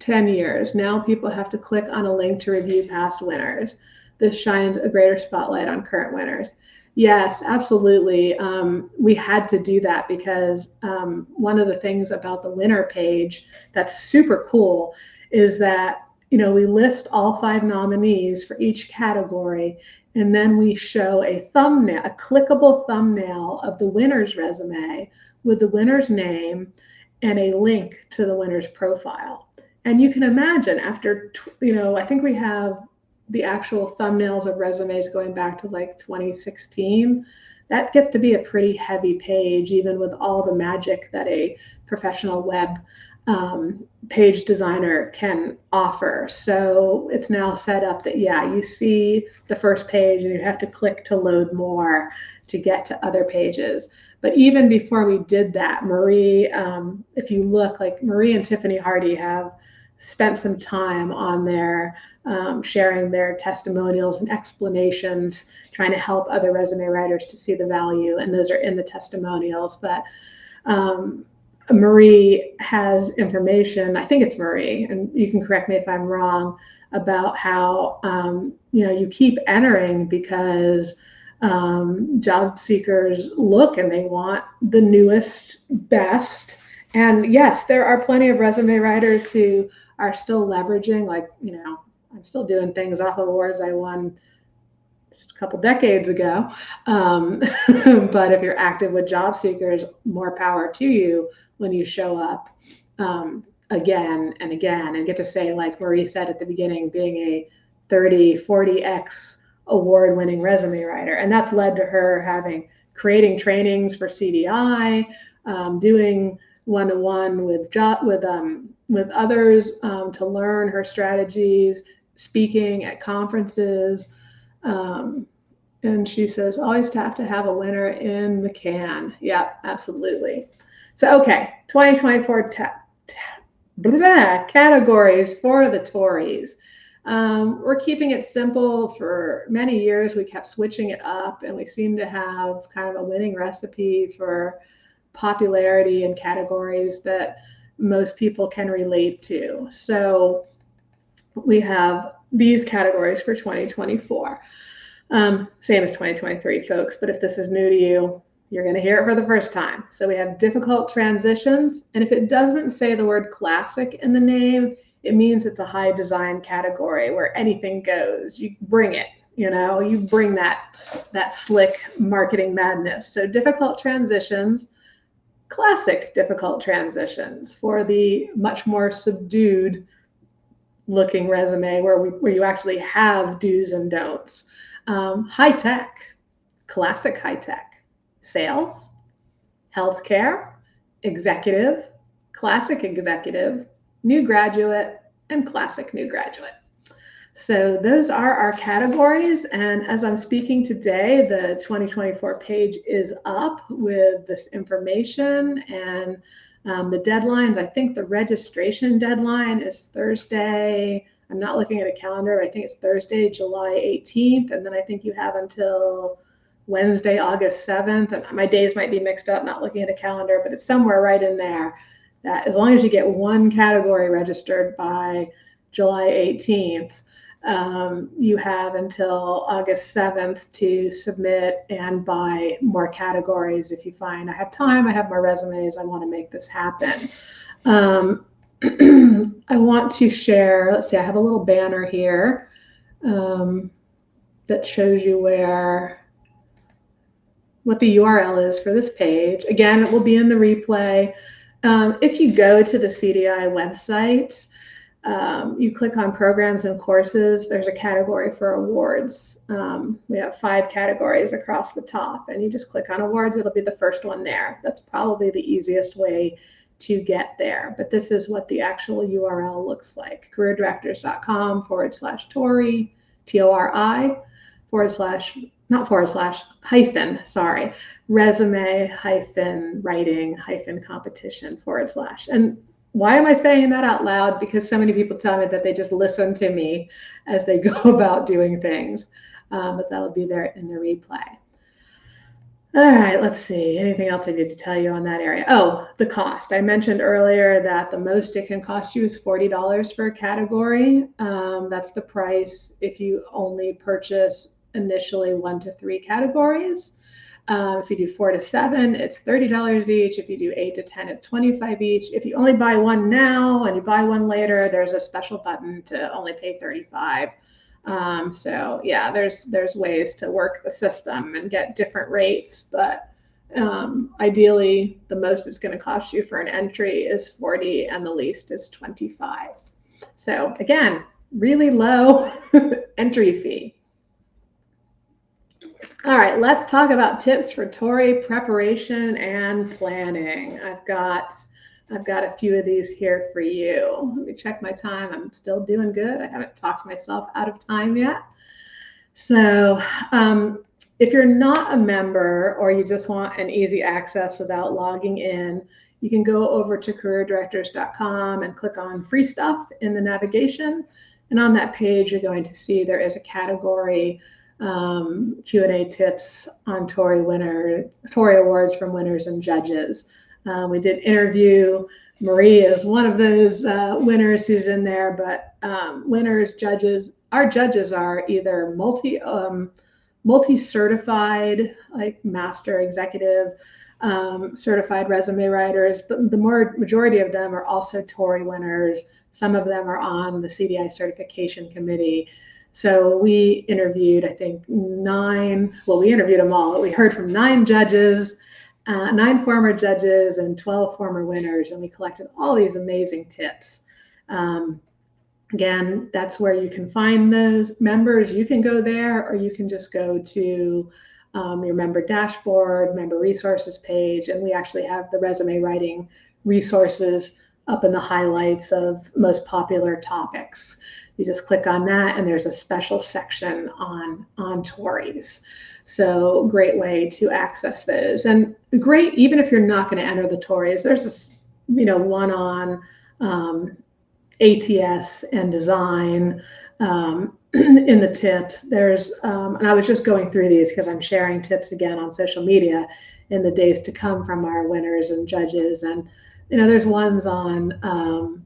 10 years. Now people have to click on a link to review past winners. This shines a greater spotlight on current winners. Yes, absolutely. We had to do that because one of the things about the winner page that's super cool is that, you know, we list all 5 nominees for each category, and then we show a thumbnail, a clickable thumbnail of the winner's resume with the winner's name and a link to the winner's profile. And you can imagine after, you know, I think we have the actual thumbnails of resumes going back to like 2016, that gets to be a pretty heavy page, even with all the magic that a professional web page designer can offer. So it's now set up that, yeah, you see the first page and you have to click to load more to get to other pages. But even before we did that, Marie, if you look, like Marie and Tiffany Hardy have spent some time on there sharing their testimonials and explanations, trying to help other resume writers to see the value, and those are in the testimonials. But Marie has information, I think it's Marie, and you can correct me if I'm wrong, about how you keep entering because job seekers look and they want the newest, best. And yes, there are plenty of resume writers who are still leveraging, like, I'm still doing things off of awards I won a couple decades ago. But if you're active with job seekers, more power to you when you show up again and again and get to say, like Marie said at the beginning, being a 30, 40x award-winning resume writer. And that's led to her creating trainings for CDI, doing one-to-one with others to learn her strategies, speaking at conferences. And she says, always have to have a winner in the can. Yeah, absolutely. So, okay, 2024 categories for the TORIs. We're keeping it simple. For many years, we kept switching it up, and we seem to have kind of a winning recipe for popularity in categories that most people can relate to. So we have these categories for 2024. Same as 2023, folks, but if this is new to you, you're going to hear it for the first time. So we have difficult transitions, and if it doesn't say the word classic in the name, it means it's a high design category where anything goes. You bring it, you bring that slick marketing madness. So difficult transitions, classic difficult transitions for the much more subdued looking resume where you actually have do's and don'ts. High tech, classic high tech, sales, healthcare, executive, classic executive, new graduate, and classic new graduate. So those are our categories. And as I'm speaking today, the 2024 page is up with this information and the deadlines. I think the registration deadline is Thursday. I'm not looking at a calendar. I think it's Thursday, July 18th. And then I think you have until Wednesday, August 7th. And my days might be mixed up, not looking at a calendar, but it's somewhere right in there that as long as you get one category registered by July 18th, you have until August 7th to submit and buy more categories if you find I have time, I have more resumes, I want to make this happen. I want to share, let's see, I have a little banner here that shows you what the URL is for this page. Again, it will be in the replay. If you go to the CDI website, you click on programs and courses, there's a category for awards. We have 5 categories across the top, and you just click on awards, it'll be the first one there. That's probably the easiest way to get there, but this is what the actual URL looks like. careerdirectors.com/TORI, TORI, resume writing competition / And why am I saying that out loud? Because so many people tell me that they just listen to me as they go about doing things, but that'll be there in the replay. All right, let's see. Anything else I need to tell you on that area? Oh, the cost. I mentioned earlier that the most it can cost you is $40 for a category. That's the price if you only purchase initially 1 to 3 categories. If you do 4 to 7, it's $30 each. If you do 8 to 10, it's $25 each. If you only buy one now and you buy one later, there's a special button to only pay $35. So yeah, there's ways to work the system and get different rates, but ideally the most it's going to cost you for an entry is 40 and the least is 25. So again, really low entry fee. All right, let's talk about tips for TORI preparation and planning. I've got a few of these here for you. Let me check my time. I'm still doing good. I haven't talked myself out of time yet. So if you're not a member or you just want an easy access without logging in, you can go over to careerdirectors.com and click on free stuff in the navigation. And on that page, you're going to see there is a category Q&A tips on TORI awards from winners and judges. We did interview. Marie is one of those winners who's in there, but winners, judges, our judges are either multi-certified, like master executive, certified resume writers, but the majority of them are also TORI winners. Some of them are on the CDI certification committee. So we interviewed, I think, we interviewed them all. We heard from 9 judges, 9 former judges and 12 former winners, and we collected all these amazing tips. Again, that's where you can find those members. You can go there, or you can just go to your member dashboard, member resources page, and we actually have the resume writing resources up in the highlights of most popular topics. You just click on that, and there's a special section on TORIs. So great way to access those, and great even if you're not going to enter the TORIs. There's this, one on ATS and design in the tips. There's and I was just going through these because I'm sharing tips again on social media in the days to come from our winners and judges. And there's ones on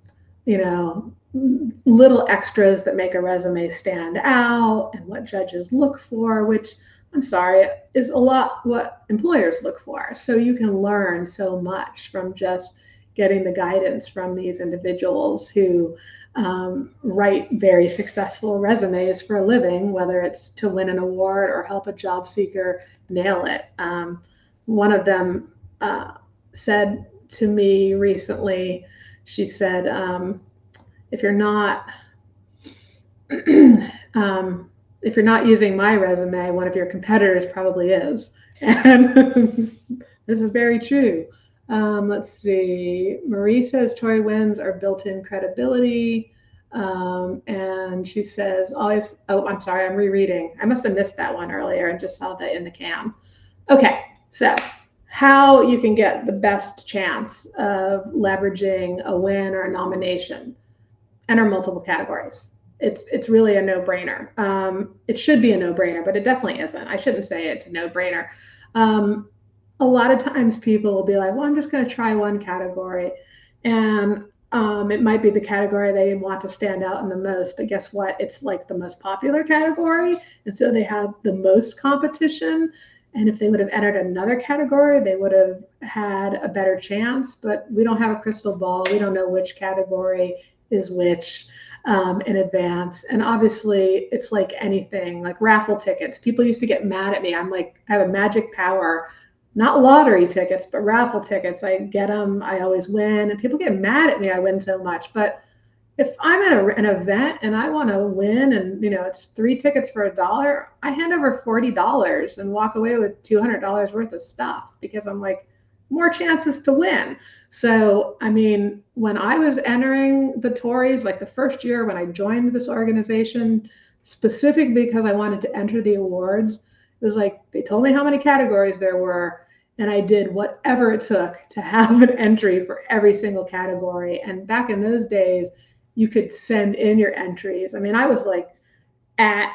little extras that make a resume stand out and what judges look for, which I'm sorry is a lot what employers look for. So you can learn so much from just getting the guidance from these individuals who write very successful resumes for a living, whether it's to win an award or help a job seeker nail it. One of them said to me recently, she said, if you're not using my resume, one of your competitors probably is. And this is very true. Let's see. Marie says TORI wins are built-in credibility. And she says always, I'm sorry, I'm rereading. I must have missed that one earlier and just saw that in the cam. Okay, so how you can get the best chance of leveraging a win or a nomination. Enter multiple categories. It's really a no-brainer. It should be a no-brainer, but it definitely isn't. I shouldn't say it's a no-brainer. A lot of times people will be like, well, I'm just going to try one category. And it might be the category they want to stand out in the most, but guess what? It's like the most popular category. And so they have the most competition. And if they would have entered another category, they would have had a better chance. But we don't have a crystal ball. We don't know which category is which in advance. And obviously it's like anything, like raffle tickets. People used to get mad at me. I'm like, I have a magic power. Not lottery tickets, but raffle tickets. I get them. I always win. And people get mad at me. I win so much. But if I'm at an event and I want to win and, it's 3 tickets for $1, I hand over $40 and walk away with $200 worth of stuff because I'm like, more chances to win. So, I mean, when I was entering the TORIs, like the first year when I joined this organization, specifically because I wanted to enter the awards, it was like they told me how many categories there were, and I did whatever it took to have an entry for every single category. And back in those days, you could send in your entries. I mean, I was like at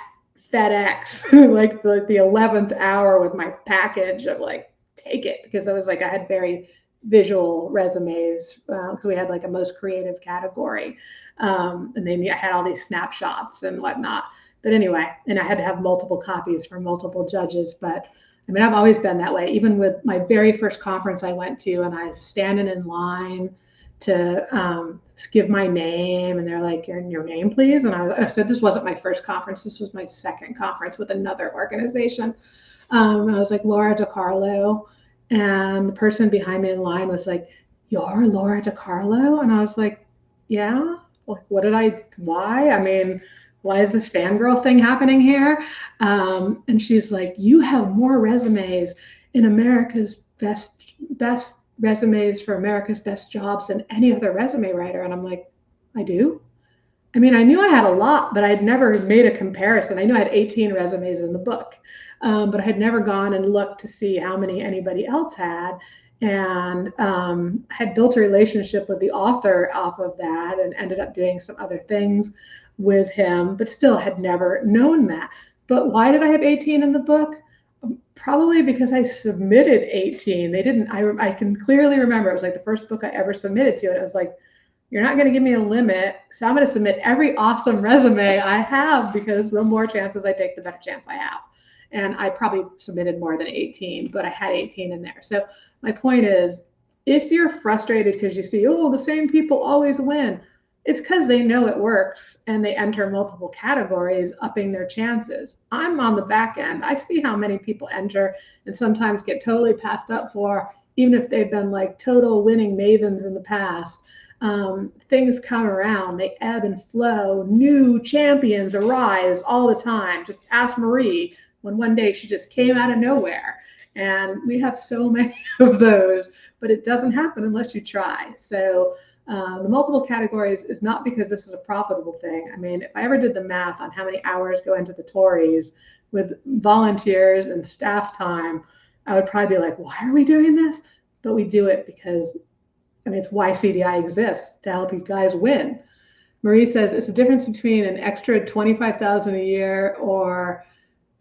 FedEx, like the 11th hour with my package of like, take it, because I was like, I had very visual resumes because we had like a most creative category. And then I had all these snapshots and whatnot. But anyway, and I had to have multiple copies for multiple judges. But I mean, I've always been that way. Even with my very first conference I went to, and I was standing in line to give my name, and they're like, your name, please. And I said, this wasn't my first conference. This was my second conference with another organization. I was like, Laura DiCarlo. And the person behind me in line was like, you're Laura DiCarlo? And I was like, yeah. Like, why? I mean, why is this fangirl thing happening here? And she's like, you have more resumes in America's best resumes for America's best jobs than any other resume writer. And I'm like, I do? I mean, I knew I had a lot, but I'd never made a comparison. I knew I had 18 resumes in the book, but I had never gone and looked to see how many anybody else had. And had built a relationship with the author off of that and ended up doing some other things with him, but still had never known that. But why did I have 18 in the book? Probably because I submitted 18. They didn't, I can clearly remember it was like the first book I ever submitted to, and it was like, you're not going to give me a limit, so I'm going to submit every awesome resume I have, because the more chances I take, the better chance I have. And I probably submitted more than 18, but I had 18 in there. So my point is, if you're frustrated because you see, oh, the same people always win, it's because they know it works and they enter multiple categories, upping their chances. I'm on the back end. I see how many people enter and sometimes get totally passed up for, even if they've been like total winning mavens in the past. Things come around, they ebb and flow. New champions arise all the time. Just ask Marie when one day she just came out of nowhere. And we have so many of those, but it doesn't happen unless you try. So the multiple categories is not because this is a profitable thing. I mean, if I ever did the math on how many hours go into the TORIs with volunteers and staff time, I would probably be like, why are we doing this? But we do it because, I mean, it's why CDI exists, to help you guys win. Marie says it's the difference between an extra $25,000 a year or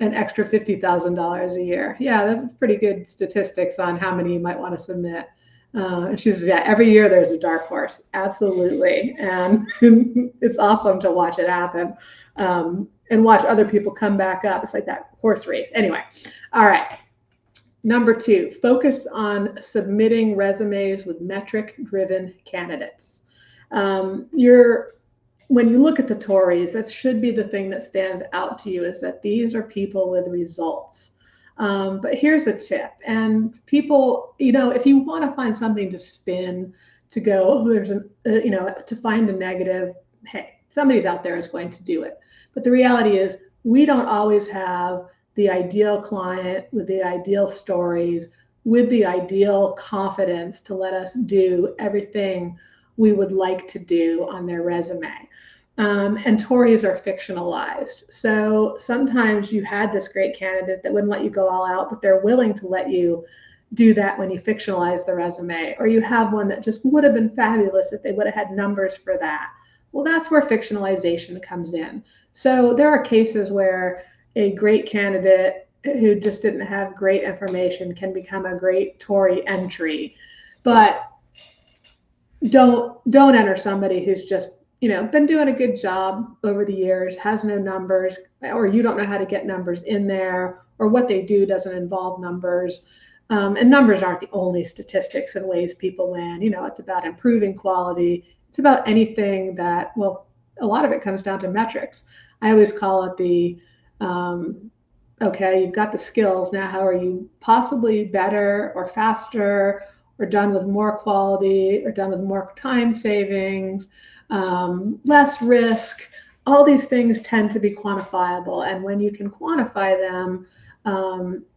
an extra $50,000 a year. Yeah, that's pretty good statistics on how many you might want to submit. And she says, yeah, every year there's a dark horse. Absolutely. And it's awesome to watch it happen, and watch other people come back up. It's like that horse race. Anyway, all right. Number 2, focus on submitting resumes with metric-driven candidates. When you look at the TORIs, that should be the thing that stands out to you, is that these are people with results. But here's a tip, and people, if you want to find something to spin, to go, oh, there's to find a negative, hey, somebody's out there is going to do it. But the reality is, we don't always have the ideal client with the ideal stories, with the ideal confidence to let us do everything we would like to do on their resume. And TORIs are fictionalized. So sometimes you had this great candidate that wouldn't let you go all out, but they're willing to let you do that when you fictionalize the resume. Or you have one that just would have been fabulous if they would have had numbers for that. Well, that's where fictionalization comes in. So there are cases where a great candidate who just didn't have great information can become a great TORI entry. But don't enter somebody who's just been doing a good job over the years, has no numbers, or you don't know how to get numbers in there, or what they do doesn't involve numbers. And numbers aren't the only statistics and ways people win. It's about improving quality. It's about anything that, well, a lot of it comes down to metrics. I always call it the, okay, you've got the skills. Now, how are you possibly better or faster, or done with more quality, or done with more time savings, less risk? All these things tend to be quantifiable. And when you can quantify them,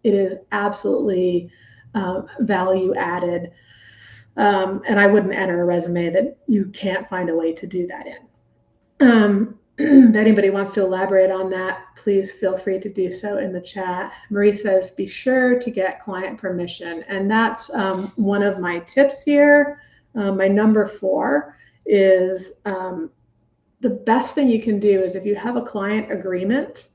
it is absolutely value added. And I wouldn't enter a resume that you can't find a way to do that in. If anybody wants to elaborate on that, please feel free to do so in the chat. Marie says, be sure to get client permission. And that's one of my tips here. My number 4 is the best thing you can do is, if you have a client agreement,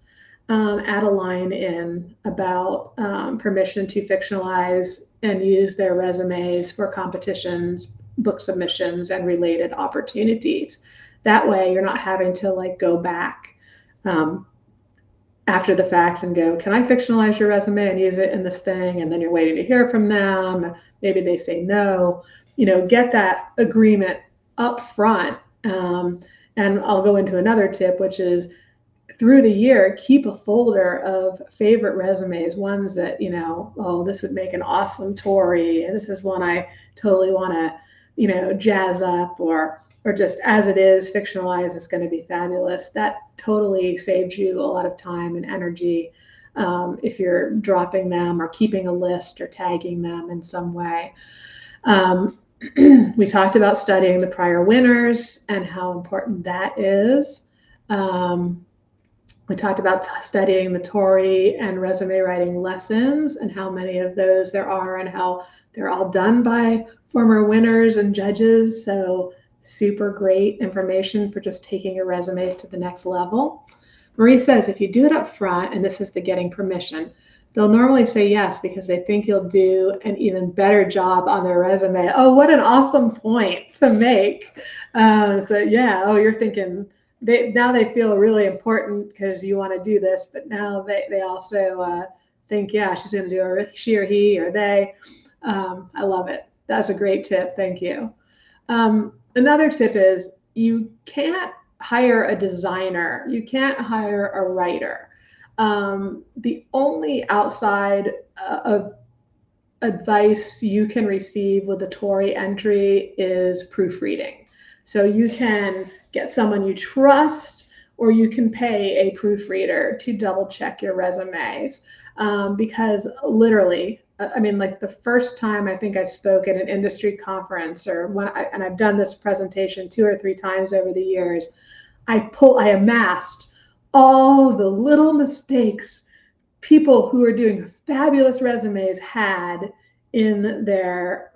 add a line in about permission to fictionalize and use their resumes for competitions, book submissions, and related opportunities. That way you're not having to go back after the fact and go, can I fictionalize your resume and use it in this thing? And then you're waiting to hear from them. Maybe they say no. Get that agreement up front. And I'll go into another tip, which is, through the year, keep a folder of favorite resumes, ones that, oh, this would make an awesome TORI. This is one I totally want to, jazz up, or just as it is, fictionalize, it's going to be fabulous. That totally saves you a lot of time and energy if you're dropping them or keeping a list or tagging them in some way. We talked about studying the prior winners and how important that is. We talked about studying the TORI and resume writing lessons and how many of those there are and how they're all done by former winners and judges. So super great information for just taking your resumes to the next level. Marie says, if you do it up front, and this is the getting permission, They'll normally say yes because they think you'll do an even better job on their resume. Oh, what an awesome point to make. So yeah, oh, you're thinking now they feel really important because you want to do this, but now they also think, yeah, she's going to do it, she or he or they. I love it. That's a great tip. Thank you. Another tip is you can't hire a designer. You can't hire a writer. The only outside of advice you can receive with a TORI entry is proofreading. So you can get someone you trust, or you can pay a proofreader to double check your resumes. Because literally, I mean, like the first time I think I spoke at an industry conference, and I've done this presentation 2 or 3 times over the years, I amassed all the little mistakes people who are doing fabulous resumes had in their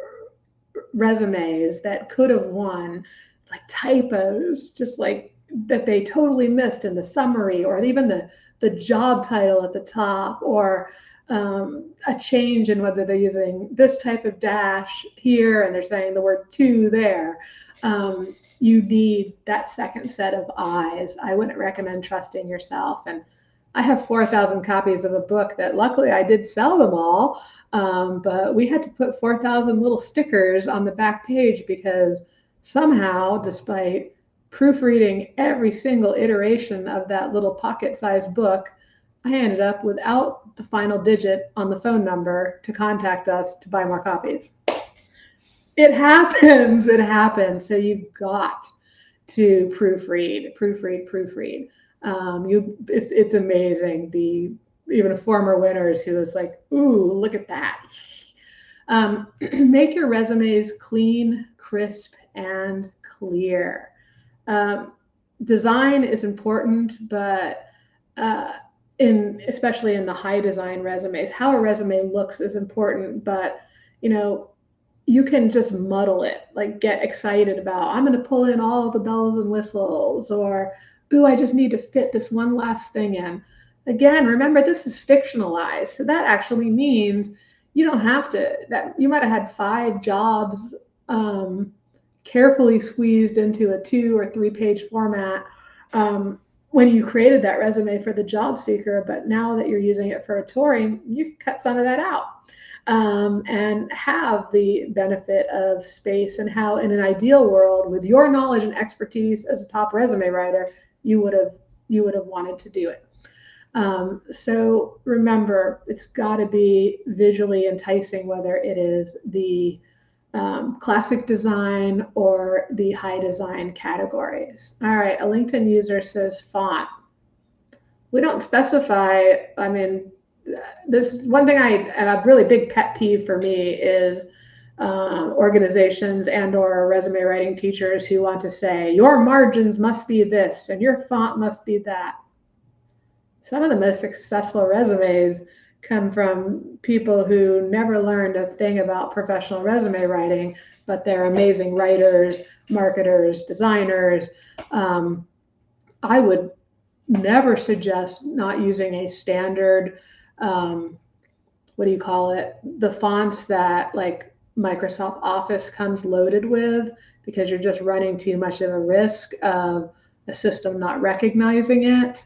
resumes that could have won, like typos, just like that they totally missed in the summary, or even the job title at the top, or a change in whether they're using this type of dash here and they're saying the word to there. You need that second set of eyes. I wouldn't recommend trusting yourself. And I have 4,000 copies of a book that luckily I did sell them all, but we had to put 4,000 little stickers on the back page because somehow, despite proofreading every single iteration of that little pocket-sized book, I ended up without the final digit on the phone number to contact us to buy more copies. It happens. It happens. So you've got to proofread. It's amazing. Even former winners who was like, ooh, look at that. Make your resumes clean, crisp, and clear. Design is important, but especially in the high design resumes, how a resume looks is important, but you can just muddle it, like get excited about, I'm going to pull in all the bells and whistles, or, ooh, I just need to fit this one last thing in. Again, remember, this is fictionalized. So that actually means you don't have to, that you might have had 5 jobs carefully squeezed into a 2 or 3 page format when you created that resume for the job seeker. But now that you're using it for a TORI, you can cut some of that out. And have the benefit of space, and how in an ideal world, with your knowledge and expertise as a top resume writer, you would have wanted to do it. So remember, it's got to be visually enticing, whether it is the classic design or the high design categories. All right, a LinkedIn user says font. We don't specify, I mean, this is one thing and a really big pet peeve for me is organizations or resume writing teachers who want to say your margins must be this and your font must be that. Some of the most successful resumes come from people who never learned a thing about professional resume writing, but they're amazing writers, marketers, designers. I would never suggest not using a standard what do you call it? The fonts that like Microsoft Office comes loaded with, because you're just running too much of a risk of a system not recognizing it.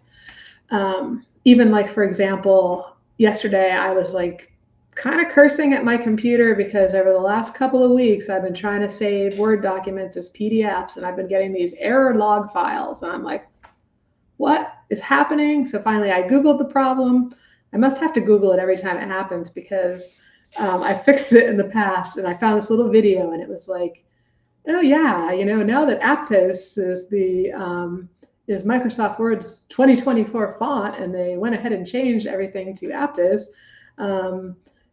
Even like, for example, yesterday I was like kind of cursing at my computer because over the last couple of weeks I've been trying to save Word documents as PDFs, and I've been getting these error log files, and I'm like, what is happening? So finally I Googled the problem. I must have to Google it every time it happens because I fixed it in the past, and I found this little video, and it was like, oh yeah, now that Aptos is Microsoft Word's 2024 font, and they went ahead and changed everything to Aptos,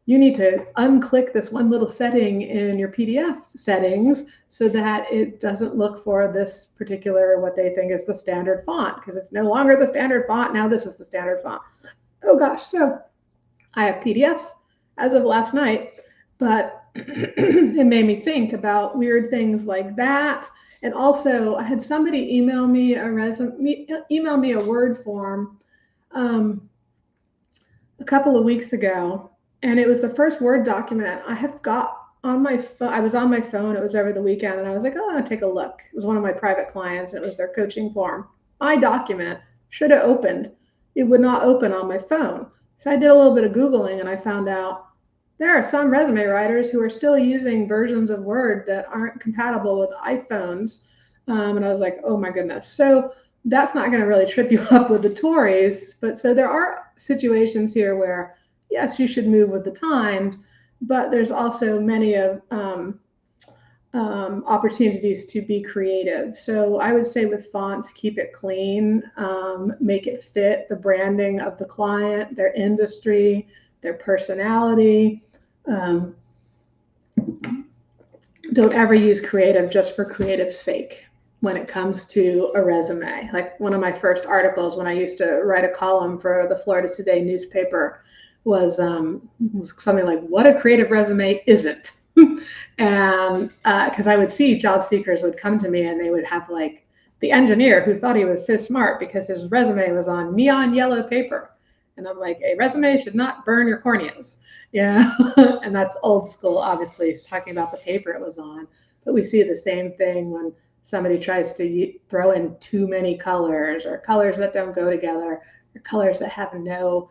you need to unclick this one little setting in your PDF settings so that it doesn't look for this particular, what they think is the standard font, because it's no longer the standard font. Now this is the standard font. Oh gosh, so I have PDFs as of last night, but it made me think about weird things like that. And also, I had somebody email me a Word form a couple of weeks ago, and it was the first Word document I have got on my phone. I was on my phone. It was over the weekend, and I was like, oh, I'll take a look. It was one of my private clients. It was their coaching form. My document should have opened. It would not open on my phone. So I did a little bit of Googling, and I found out there are some resume writers who are still using versions of Word that aren't compatible with iPhones. And I was like, oh my goodness. So that's not going to really trip you up with the TORIs. But so there are situations here where, yes, you should move with the times, but there's also many of opportunities to be creative. So I would say with fonts, keep it clean, make it fit the branding of the client, their industry, their personality. Don't ever use creative just for creative's sake when it comes to a resume. Like one of my first articles when I used to write a column for the Florida Today newspaper was something like, what a creative resume isn't. And because I would see job seekers would come to me and they would have like the engineer who thought he was so smart because his resume was on neon yellow paper. And I'm like, a resume should not burn your corneas. Yeah. And that's old school, obviously, talking about the paper it was on. But we see the same thing when somebody tries to throw in too many colors or colors that don't go together or colors that have no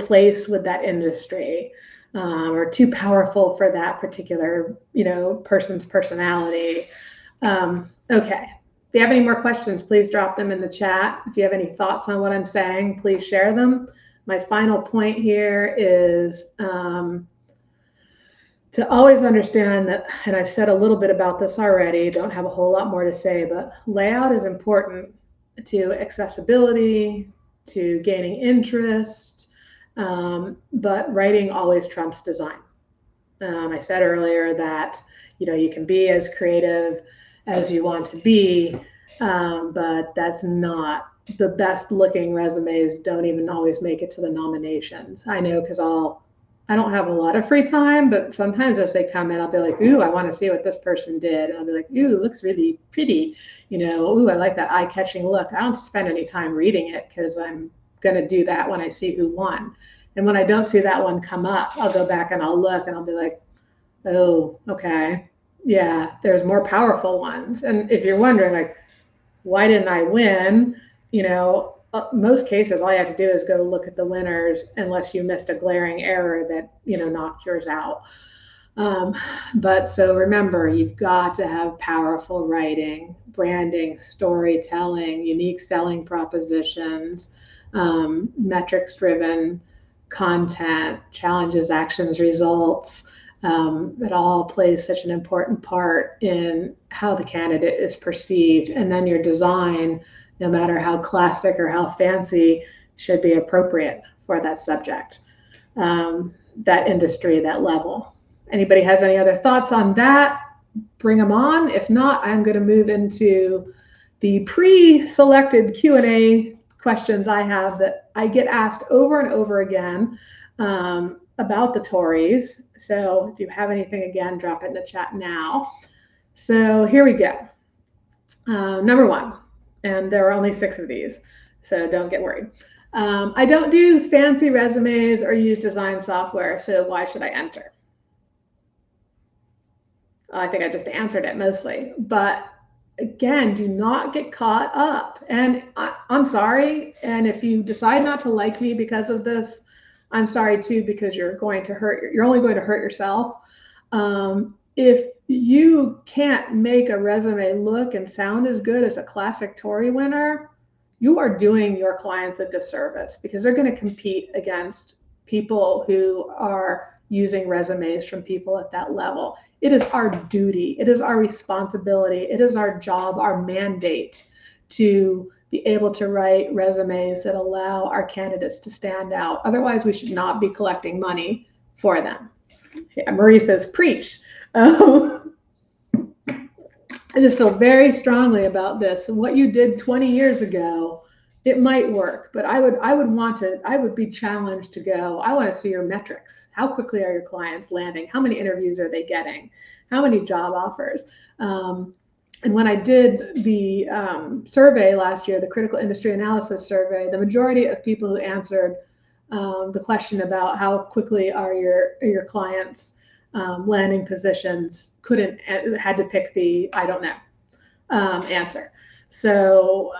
place with that industry. Or too powerful for that particular, person's personality. Okay. If you have any more questions, please drop them in the chat. If you have any thoughts on what I'm saying, please share them. My final point here is to always understand that, and I've said a little bit about this already, don't have a whole lot more to say, but layout is important to accessibility, to gaining interest, but writing always trumps design. I said earlier that, you can be as creative as you want to be, but that's not the best looking resumes don't even always make it to the nominations. I know because I don't have a lot of free time, but sometimes as they come in, I'll be like, ooh, I want to see what this person did. And I'll be like, ooh, it looks really pretty. Ooh, I like that eye-catching look. I don't spend any time reading it because I'm going to do that when I see who won. And when I don't see that one come up, I'll go back and I'll look and I'll be like, oh, okay. Yeah, there's more powerful ones. And if you're wondering, like, why didn't I win? Most cases, all you have to do is go look at the winners unless you missed a glaring error that, knocked yours out. But so remember, you've got to have powerful writing, branding, storytelling, unique selling propositions, metrics-driven content, challenges, actions, results. It all plays such an important part in how the candidate is perceived. And then your design, no matter how classic or how fancy, should be appropriate for that subject, that industry, that level. Anybody has any other thoughts on that? Bring them on. If not, I'm going to move into the pre-selected Q&A questions I have that I get asked over and over again about the TORIs. So if you have anything, again, drop it in the chat now. So here we go. Number one, and there are only 6 of these, so don't get worried. I don't do fancy resumes or use design software, so why should I enter? I think I just answered it mostly, but again, do not get caught up. And I'm sorry, and if you decide not to like me because of this, I'm sorry too, because you're only going to hurt yourself. If you can't make a resume look and sound as good as a classic TORI winner, you are doing your clients a disservice because they're going to compete against people who are using resumes from people at that level. It is our duty, it is our responsibility, it is our job, our mandate to be able to write resumes that allow our candidates to stand out. Otherwise, we should not be collecting money for them. Yeah, Marie says, preach. I just feel very strongly about this. What you did 20 years ago, it might work, but I would be challenged to go, I want to see your metrics. How quickly are your clients landing? How many interviews are they getting? How many job offers? And when I did the survey last year, the critical industry analysis survey, the majority of people who answered the question about how quickly are your clients landing positions had to pick the I don't know answer. So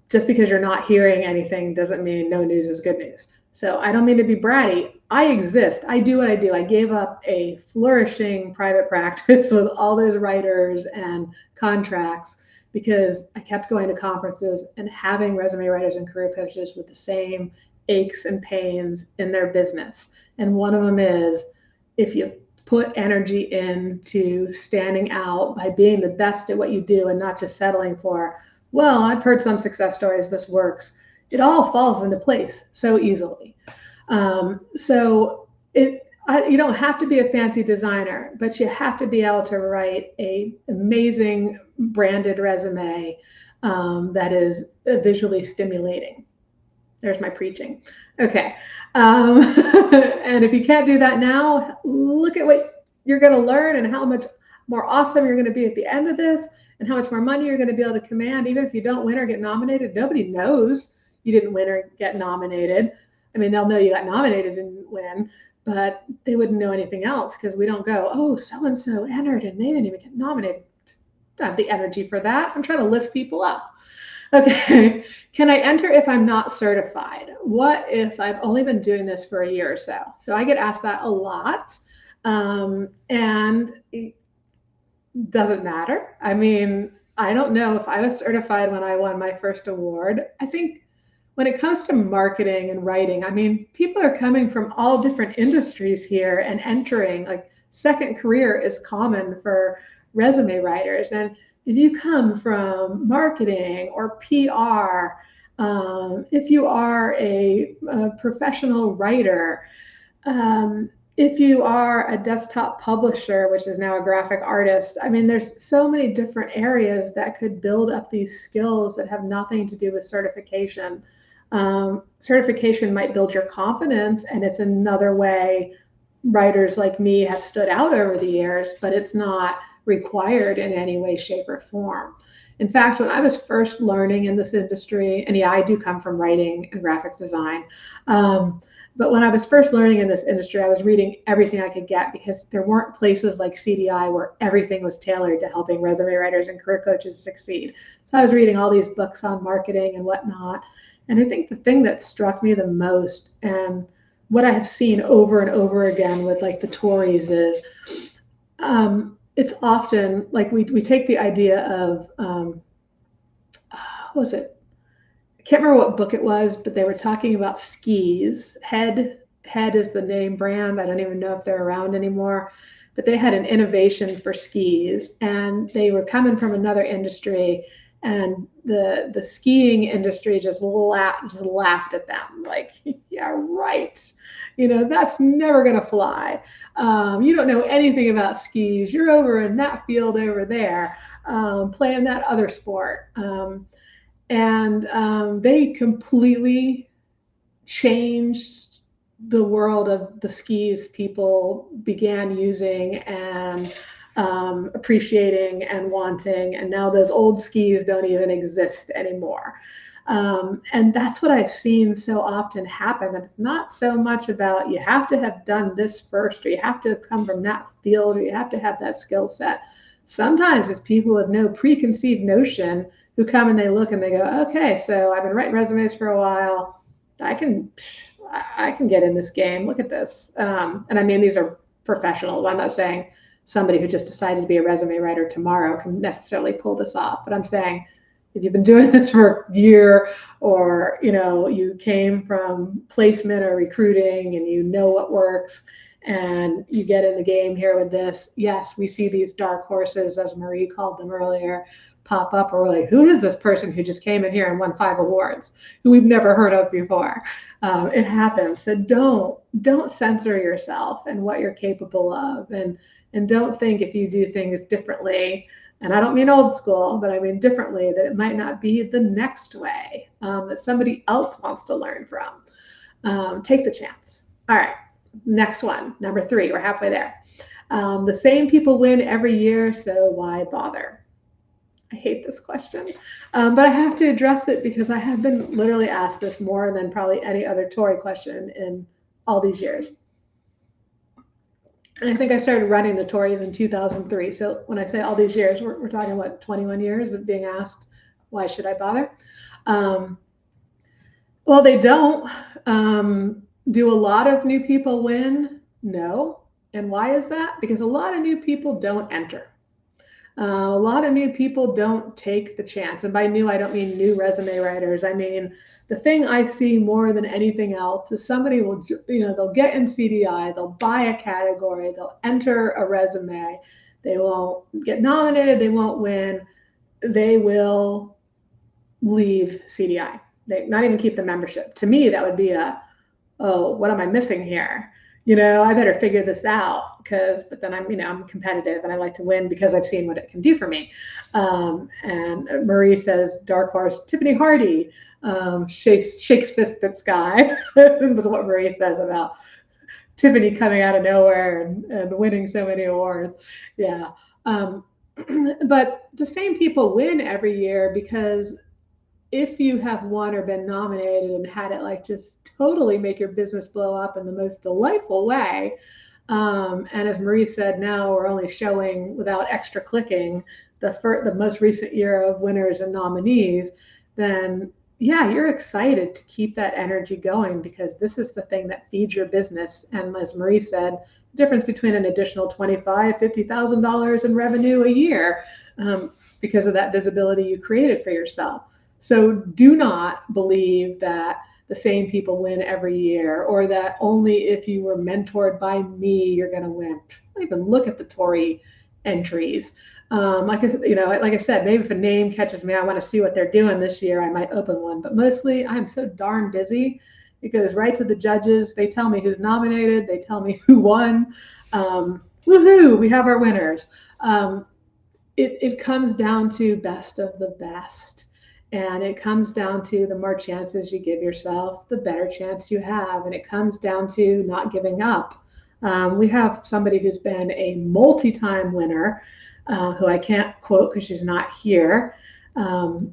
just because you're not hearing anything doesn't mean no news is good news. So I don't mean to be bratty. I exist. I do what I do. I gave up a flourishing private practice with all those writers and contracts because I kept going to conferences and having resume writers and career coaches with the same aches and pains in their business. And one of them is if you put energy into standing out by being the best at what you do and not just settling for, well, I've heard some success stories, this works. It all falls into place so easily. You don't have to be a fancy designer, but you have to be able to write an amazing branded resume that is visually stimulating. There's my preaching. Okay. And if you can't do that now, look at what you're going to learn and how much more awesome you're going to be at the end of this and how much more money you're going to be able to command. Even if you don't win or get nominated, nobody knows you didn't win or get nominated. I mean, they'll know you got nominated and didn't win, but they wouldn't know anything else because we don't go, oh, so-and-so entered and they didn't even get nominated. I don't have the energy for that. I'm trying to lift people up. Okay, can I enter if I'm not certified? What if I've only been doing this for a year or so? So I get asked that a lot, and it doesn't matter. I mean, I don't know if I was certified when I won my first award. I think when it comes to marketing and writing, I mean, people are coming from all different industries here and entering, like second career is common for resume writers. And if you come from marketing or PR, if you are a professional writer, if you are a desktop publisher, which is now a graphic artist, I mean, there's so many different areas that could build up these skills that have nothing to do with certification. Certification might build your confidence, and it's another way writers like me have stood out over the years, but it's not required in any way, shape, or form. In fact, when I was first learning in this industry, and yeah, I do come from writing and graphic design, but when I was first learning in this industry, I was reading everything I could get because there weren't places like CDI where everything was tailored to helping resume writers and career coaches succeed. So I was reading all these books on marketing and whatnot. And I think the thing that struck me the most and what I have seen over and over again with like the TORIs is it's often like we take the idea of what was it? I can't remember what book it was, but they were talking about skis. Head is the name brand. I don't even know if they're around anymore, but they had an innovation for skis, and they were coming from another industry, and the skiing industry just laughed at them like, yeah, right. That's never going to fly. You don't know anything about skis. You're over in that field over there playing that other sport. They completely changed the world of the skis people began using and appreciating and wanting. And now those old skis don't even exist anymore. And that's what I've seen so often happen. And it's not so much about you have to have done this first, or you have to have come from that field, or you have to have that skill set. Sometimes it's people with no preconceived notion who come and they look and they go, okay, so I've been writing resumes for a while. I can get in this game. Look at this. And I mean, these are professionals. I'm not saying somebody who just decided to be a resume writer tomorrow can necessarily pull this off, but I'm saying if you've been doing this for a year, or you came from placement or recruiting and you know what works, and you get in the game here with this, yes, we see these dark horses, as Marie called them earlier, pop up, or we're like, who is this person who just came in here and won 5 awards, who we've never heard of before? It happens. So don't censor yourself and what you're capable of, and don't think if you do things differently, and I don't mean old school, but I mean differently, that it might not be the next way that somebody else wants to learn from. Take the chance. All right, next one, number 3. We're halfway there. The same people win every year, so why bother? I hate this question, but I have to address it because I have been literally asked this more than probably any other TORI question in all these years. And I think I started running the TORIs in 2003. So when I say all these years, we're talking what, 21 years of being asked, why should I bother? Well, they don't. Do a lot of new people win? No. And why is that? Because a lot of new people don't enter. A lot of new people don't take the chance. And by new, I don't mean new resume writers. I mean, the thing I see more than anything else is somebody will, they'll get in CDI, they'll buy a category, they'll enter a resume, they won't get nominated, they won't win, they will leave CDI. They not even keep the membership. To me, that would be oh, what am I missing here? I better figure this out but then I'm competitive and I like to win because I've seen what it can do for me. And Marie says, dark horse, Tiffany Hardy, shakes fist at sky. Was what Marie says about Tiffany coming out of nowhere and winning so many awards. Yeah. But the same people win every year because if you have won or been nominated and had it like just totally make your business blow up in the most delightful way, and as Marie said, now we're only showing without extra clicking the most recent year of winners and nominees, then yeah, you're excited to keep that energy going because this is the thing that feeds your business. And as Marie said, the difference between an additional $25,000, $50,000 in revenue a year because of that visibility you created for yourself. So do not believe that the same people win every year, or that only if you were mentored by me, you're going to win. Don't even look at the TORI entries. Like I said, maybe if a name catches me, I want to see what they're doing this year, I might open one. But mostly I'm so darn busy. It goes right to the judges. They tell me who's nominated. They tell me who won. Woohoo, we have our winners. It comes down to best of the best. And it comes down to the more chances you give yourself, the better chance you have. And it comes down to not giving up. We have somebody who's been a multi-time winner, who I can't quote because she's not here.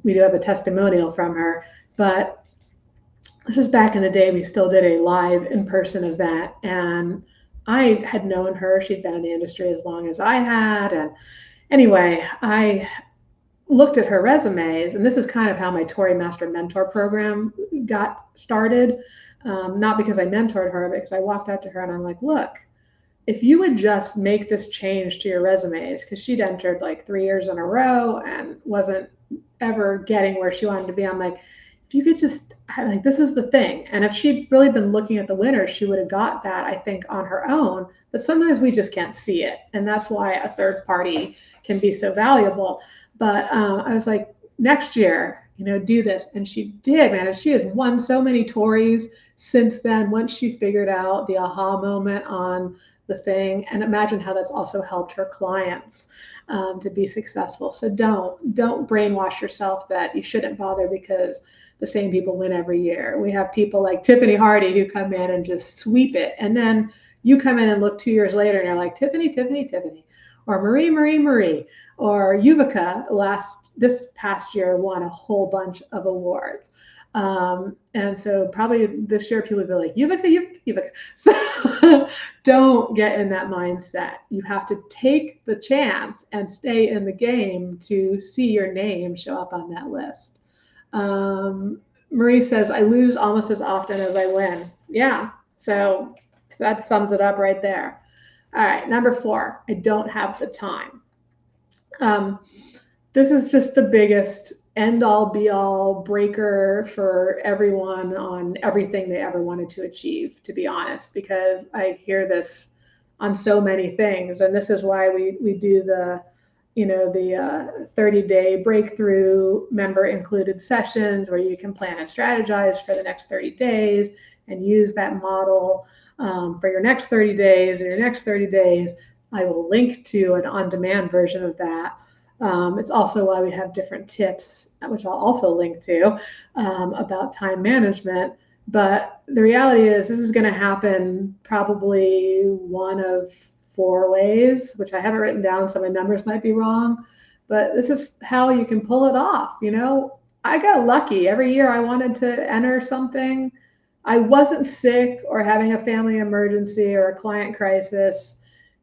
We do have a testimonial from her, but this is back in the day. We still did a live in-person event, and I had known her. She'd been in the industry as long as I had. And anyway, I looked at her resumes, and this is kind of how my TORI Master Mentor program got started. Not because I mentored her, but because I walked out to her and I'm like, look, if you would just make this change to your resumes, because she'd entered like 3 years in a row and wasn't ever getting where she wanted to be. I'm like, if you could just, like, this is the thing. And if she'd really been looking at the winners, she would have got that, I think, on her own. But sometimes we just can't see it. And that's why a third party can be so valuable. But I was like, next year, do this. And she did, man. And she has won so many TORIs since then, once she figured out the aha moment on the thing. And imagine how that's also helped her clients to be successful. So don't brainwash yourself that you shouldn't bother because the same people win every year. We have people like Tiffany Hardy who come in and just sweep it. And then you come in and look 2 years later and you're like, Tiffany, or Marie, or Yuvika this past year won a whole bunch of awards. And so probably this year people will be like, Yuvika. So don't get in that mindset. You have to take the chance and stay in the game to see your name show up on that list. Marie says, I lose almost as often as I win. Yeah, so that sums it up right there. All right, number 4, I don't have the time. This is just the biggest end-all be-all breaker for everyone on everything they ever wanted to achieve, to be honest, because I hear this on so many things. And this is why we do the 30-day breakthrough member included sessions where you can plan and strategize for the next 30 days and use that model for your next 30 days or your next 30 days. I will link to an on-demand version of that. It's also why we have different tips, which I'll also link to, about time management. But the reality is this is going to happen probably one of 4 ways, which I haven't written down, so my numbers might be wrong. but this is how you can pull it off. I got lucky. Every year I wanted to enter something. I wasn't sick or having a family emergency or a client crisis,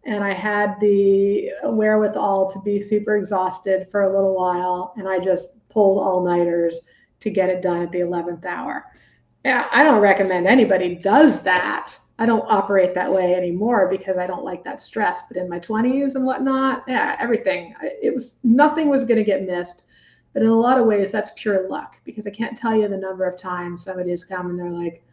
and I had the wherewithal to be super exhausted for a little while, and I just pulled all-nighters to get it done at the 11th hour. Yeah, I don't recommend anybody does that. I don't operate that way anymore because I don't like that stress. But in my 20s and whatnot, yeah, everything, nothing was going to get missed. But in a lot of ways, that's pure luck because I can't tell you the number of times somebody has come and they're like,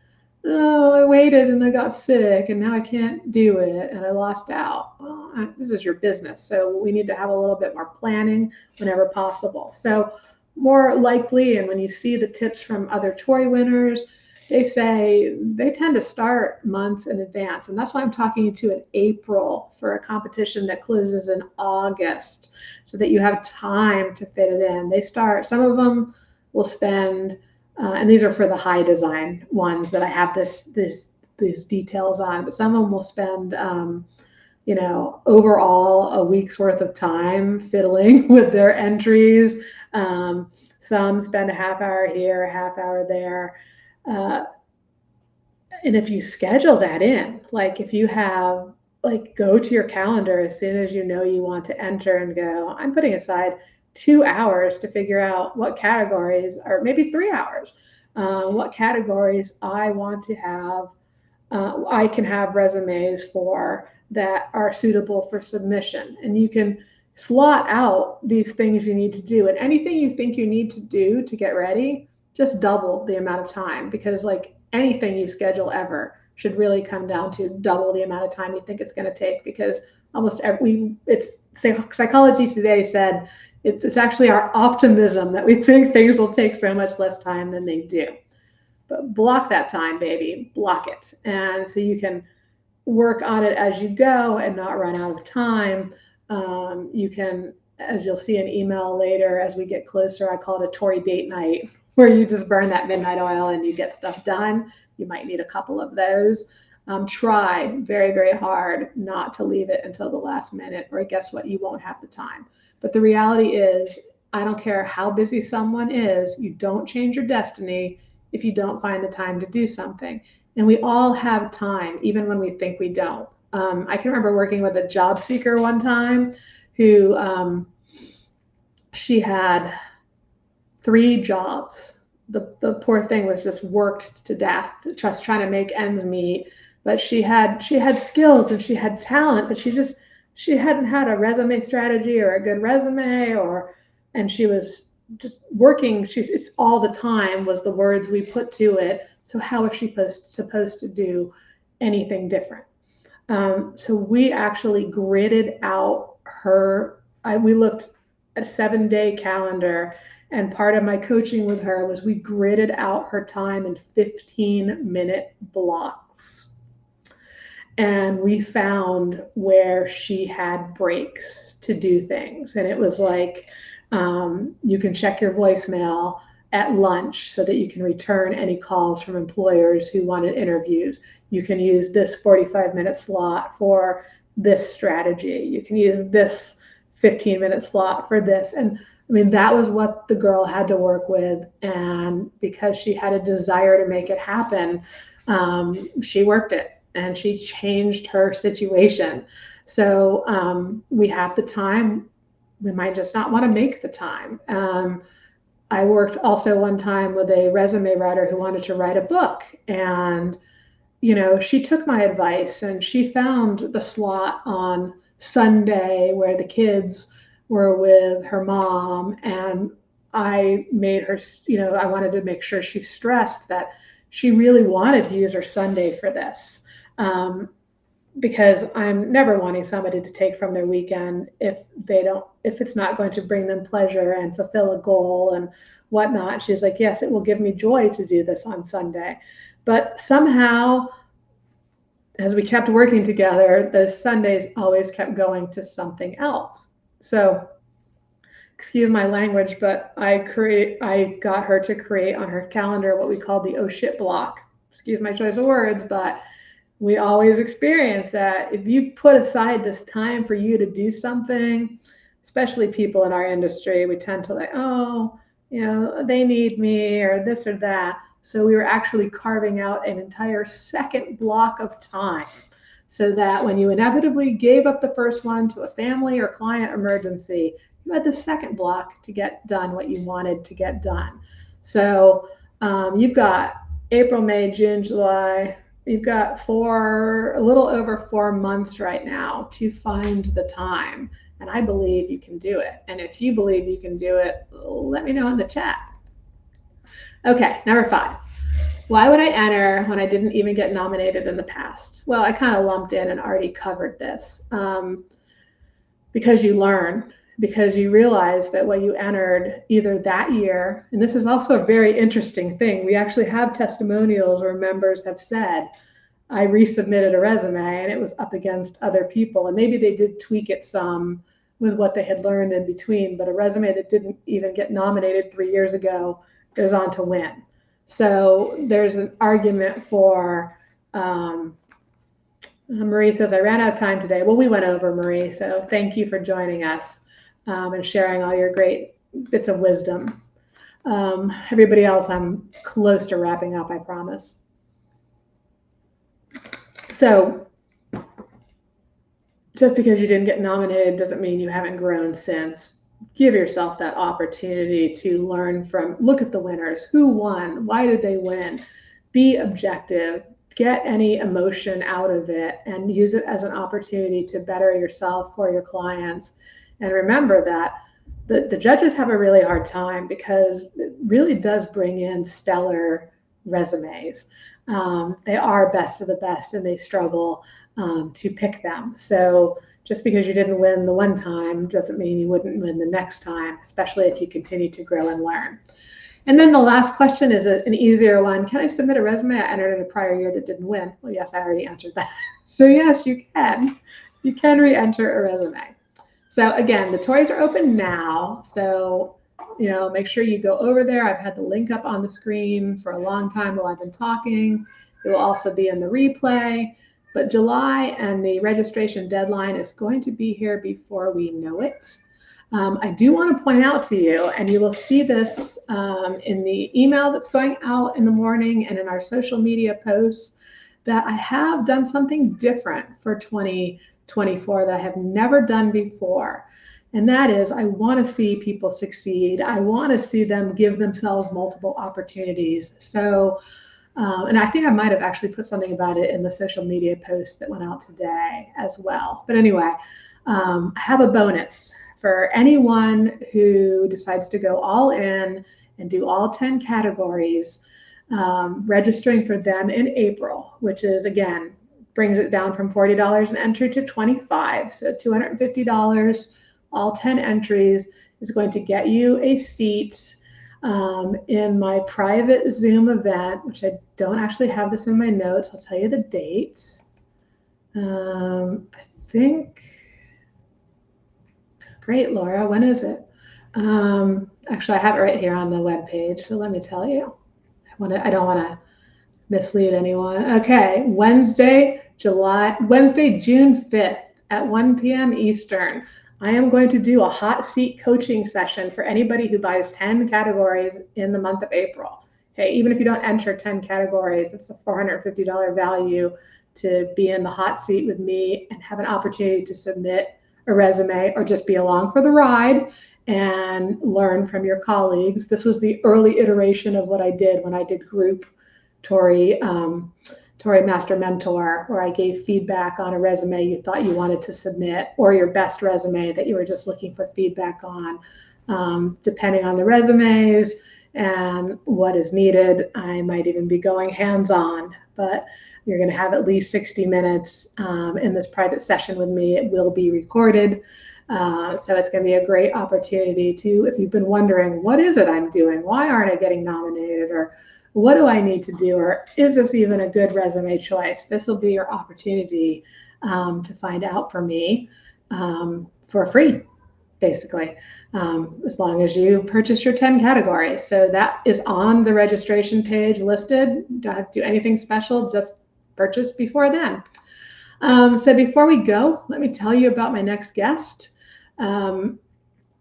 oh, I waited and I got sick and now I can't do it and I lost out. Well, this is your business. So we need to have a little bit more planning whenever possible. So more likely, and when you see the tips from other TORI winners, they say they tend to start months in advance. And that's why I'm talking to in April for a competition that closes in August so that you have time to fit it in. Some of them will spend, and these are for the high design ones that I have these details on, but some of them will spend, overall a week's worth of time fiddling with their entries. Some spend a half hour here, a half hour there. And if you schedule that in, like if you have, like, go to your calendar as soon as you know you want to enter and go, I'm putting aside 2 hours to figure out what categories, or maybe 3 hours, what categories I want to have, I can have resumes for that are suitable for submission. And you can slot out these things you need to do. And anything you think you need to do to get ready, just double the amount of time, because like anything you schedule ever should really come down to double the amount of time you think it's going to take, because psychology today said it's actually our optimism that we think things will take so much less time than they do. But block that time, baby, block it. And so you can work on it as you go and not run out of time. You can, as you'll see an email later as we get closer, I call it a TORI date night, where you just burn that midnight oil and you get stuff done. You might need a couple of those. Try very, very hard not to leave it until the last minute, or guess what? You won't have the time. But the reality is, I don't care how busy someone is, you don't change your destiny if you don't find the time to do something. And we all have time, even when we think we don't. I can remember working with a job seeker one time who she had 3 jobs. The poor thing was just worked to death, just trying to make ends meet. But she had skills and she had talent, but she hadn't had a resume strategy or a good resume, and she was just working. It's all the time was the words we put to it. So how is she supposed to do anything different? So we actually gridded out we looked at a 7-day calendar, and part of my coaching with her was we gridded out her time in 15-minute blocks. And we found where she had breaks to do things. And it was like, you can check your voicemail at lunch so that you can return any calls from employers who wanted interviews. You can use this 45-minute slot for this strategy. You can use this 15-minute slot for this. And I mean, that was what the girl had to work with. And because she had a desire to make it happen, she worked it and she changed her situation. So we have the time. We might just not want to make the time. I worked also one time with a resume writer who wanted to write a book. And, she took my advice and she found the slot on Sunday where the kids were with her mom. And I made her, I wanted to make sure she stressed that she really wanted to use her Sunday for this. Because I'm never wanting somebody to take from their weekend if it's not going to bring them pleasure and fulfill a goal and whatnot. She's like, yes, it will give me joy to do this on Sunday. But somehow, as we kept working together, those Sundays always kept going to something else. So, excuse my language, but I got her to create on her calendar what we call the oh shit block. Excuse my choice of words, but we always experience that if you put aside this time for you to do something, especially people in our industry, we tend to like, oh, they need me or this or that. So we were actually carving out an entire second block of time so that when you inevitably gave up the first one to a family or client emergency, you had the second block to get done what you wanted to get done. So you've got April, May, June, July. You've got a little over 4 months right now to find the time. And I believe you can do it. And if you believe you can do it, let me know in the chat. Okay, number 5. Why would I enter when I didn't even get nominated in the past? Well, I kind of lumped in and already covered this. Because you learn, because you realize that what you entered either that year, and this is also a very interesting thing. We actually have testimonials where members have said, I resubmitted a resume and it was up against other people. And maybe they did tweak it some with what they had learned in between, but a resume that didn't even get nominated 3 years ago goes on to win. So there's an argument for, Marie says, I ran out of time today. Well, we went over, Marie, so thank you for joining us and sharing all your great bits of wisdom. Everybody else, I'm close to wrapping up, I promise. So just because you didn't get nominated doesn't mean you haven't grown since. Give yourself that opportunity to learn from, look at the winners, who won, why did they win, be objective, get any emotion out of it and use it as an opportunity to better yourself for your clients. And remember that the judges have a really hard time because it really does bring in stellar resumes. They are best of the best and they struggle to pick them. So just because you didn't win the one time doesn't mean you wouldn't win the next time, especially if you continue to grow and learn. And then the last question is an easier one. Can I submit a resume I entered in a prior year that didn't win? Well, yes, I already answered that. So yes, you can. You can re-enter a resume. So again, the TORIs are open now. So, make sure you go over there. I've had the link up on the screen for a long time while I've been talking. It will also be in the replay. But July and the registration deadline is going to be here before we know it. I do want to point out to you, and you will see this in the email that's going out in the morning and in our social media posts, that I have done something different for 2024 that I have never done before. And that is, I want to see people succeed. I want to see them give themselves multiple opportunities. So, and I think I might have actually put something about it in the social media post that went out today as well. But anyway, I have a bonus for anyone who decides to go all in and do all 10 categories, registering for them in April, which is, again, brings it down from $40 an entry to $25. So $250, all 10 entries is going to get you a seat in my private Zoom event, which I don't actually have this in my notes. I'll tell you the date. I think... Great, Laura. When is it? Actually, I have it right here on the webpage, so let me tell you. I don't want to mislead anyone. Okay, Wednesday, June 5th at 1 p.m. Eastern. I am going to do a hot seat coaching session for anybody who buys 10 categories in the month of April. Okay, even if you don't enter 10 categories, it's a $450 value to be in the hot seat with me and have an opportunity to submit a resume or just be along for the ride and learn from your colleagues. This was the early iteration of what I did when I did group TORI Master Mentor, where I gave feedback on a resume you thought you wanted to submit or your best resume that you were just looking for feedback on. Depending on the resumes and what is needed, I might even be going hands-on, but you're going to have at least 60 minutes in this private session with me. It will be recorded. So it's going to be a great opportunity to, if you've been wondering, what is it I'm doing? Why aren't I getting nominated? Or what do I need to do? Or is this even a good resume choice? This will be your opportunity to find out for me for free, basically, as long as you purchase your 10 categories. So that is on the registration page listed. Don't have to do anything special, just purchase before then. So before we go, let me tell you about my next guest.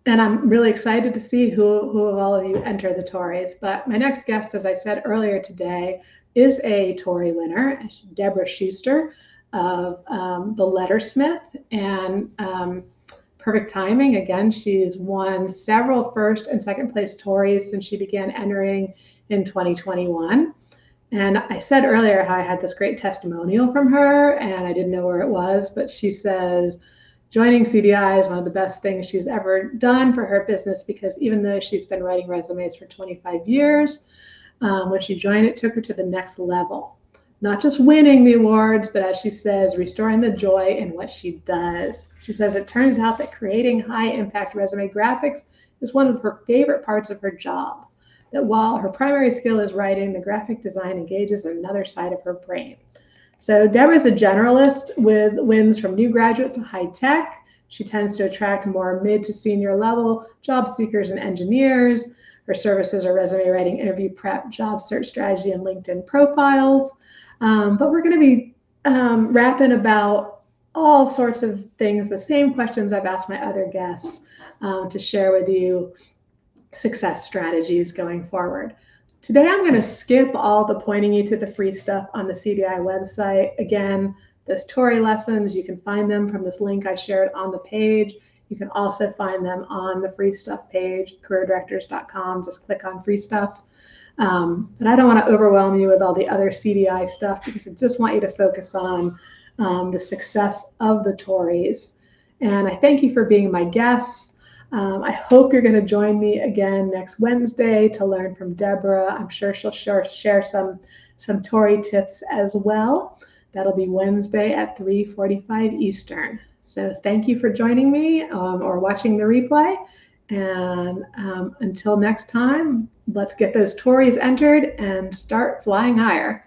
And I'm really excited to see who of all of you enter the TORIs. But my next guest, as I said earlier today, is a TORI winner, Deborah Schuster of the Lettersmith. And perfect timing. Again, she's won several first and second place TORIs since she began entering in 2021. And I said earlier how I had this great testimonial from her and I didn't know where it was, but she says, joining CDI is one of the best things she's ever done for her business, because even though she's been writing resumes for 25 years, when she joined, it took her to the next level. Not just winning the awards, but as she says, restoring the joy in what she does. She says it turns out that creating high-impact resume graphics is one of her favorite parts of her job. That while her primary skill is writing, the graphic design engages another side of her brain. So Deborah's a generalist with wins from new graduate to high tech. She tends to attract more mid to senior level job seekers and engineers. Her services are resume writing, interview prep, job search strategy, and LinkedIn profiles. But we're going to be rapping about all sorts of things, the same questions I've asked my other guests to share with you success strategies going forward. Today, I'm going to skip all the pointing you to the free stuff on the CDI website. Again, those TORI lessons, you can find them from this link I shared on the page. You can also find them on the free stuff page, careerdirectors.com. Just click on free stuff. But I don't want to overwhelm you with all the other CDI stuff, because I just want you to focus on the success of the TORIs. And I thank you for being my guests. I hope you're going to join me again next Wednesday to learn from Deborah. I'm sure she'll share some TORI tips as well. That'll be Wednesday at 3:45 Eastern. So thank you for joining me or watching the replay. And until next time, let's get those TORIs entered and start flying higher.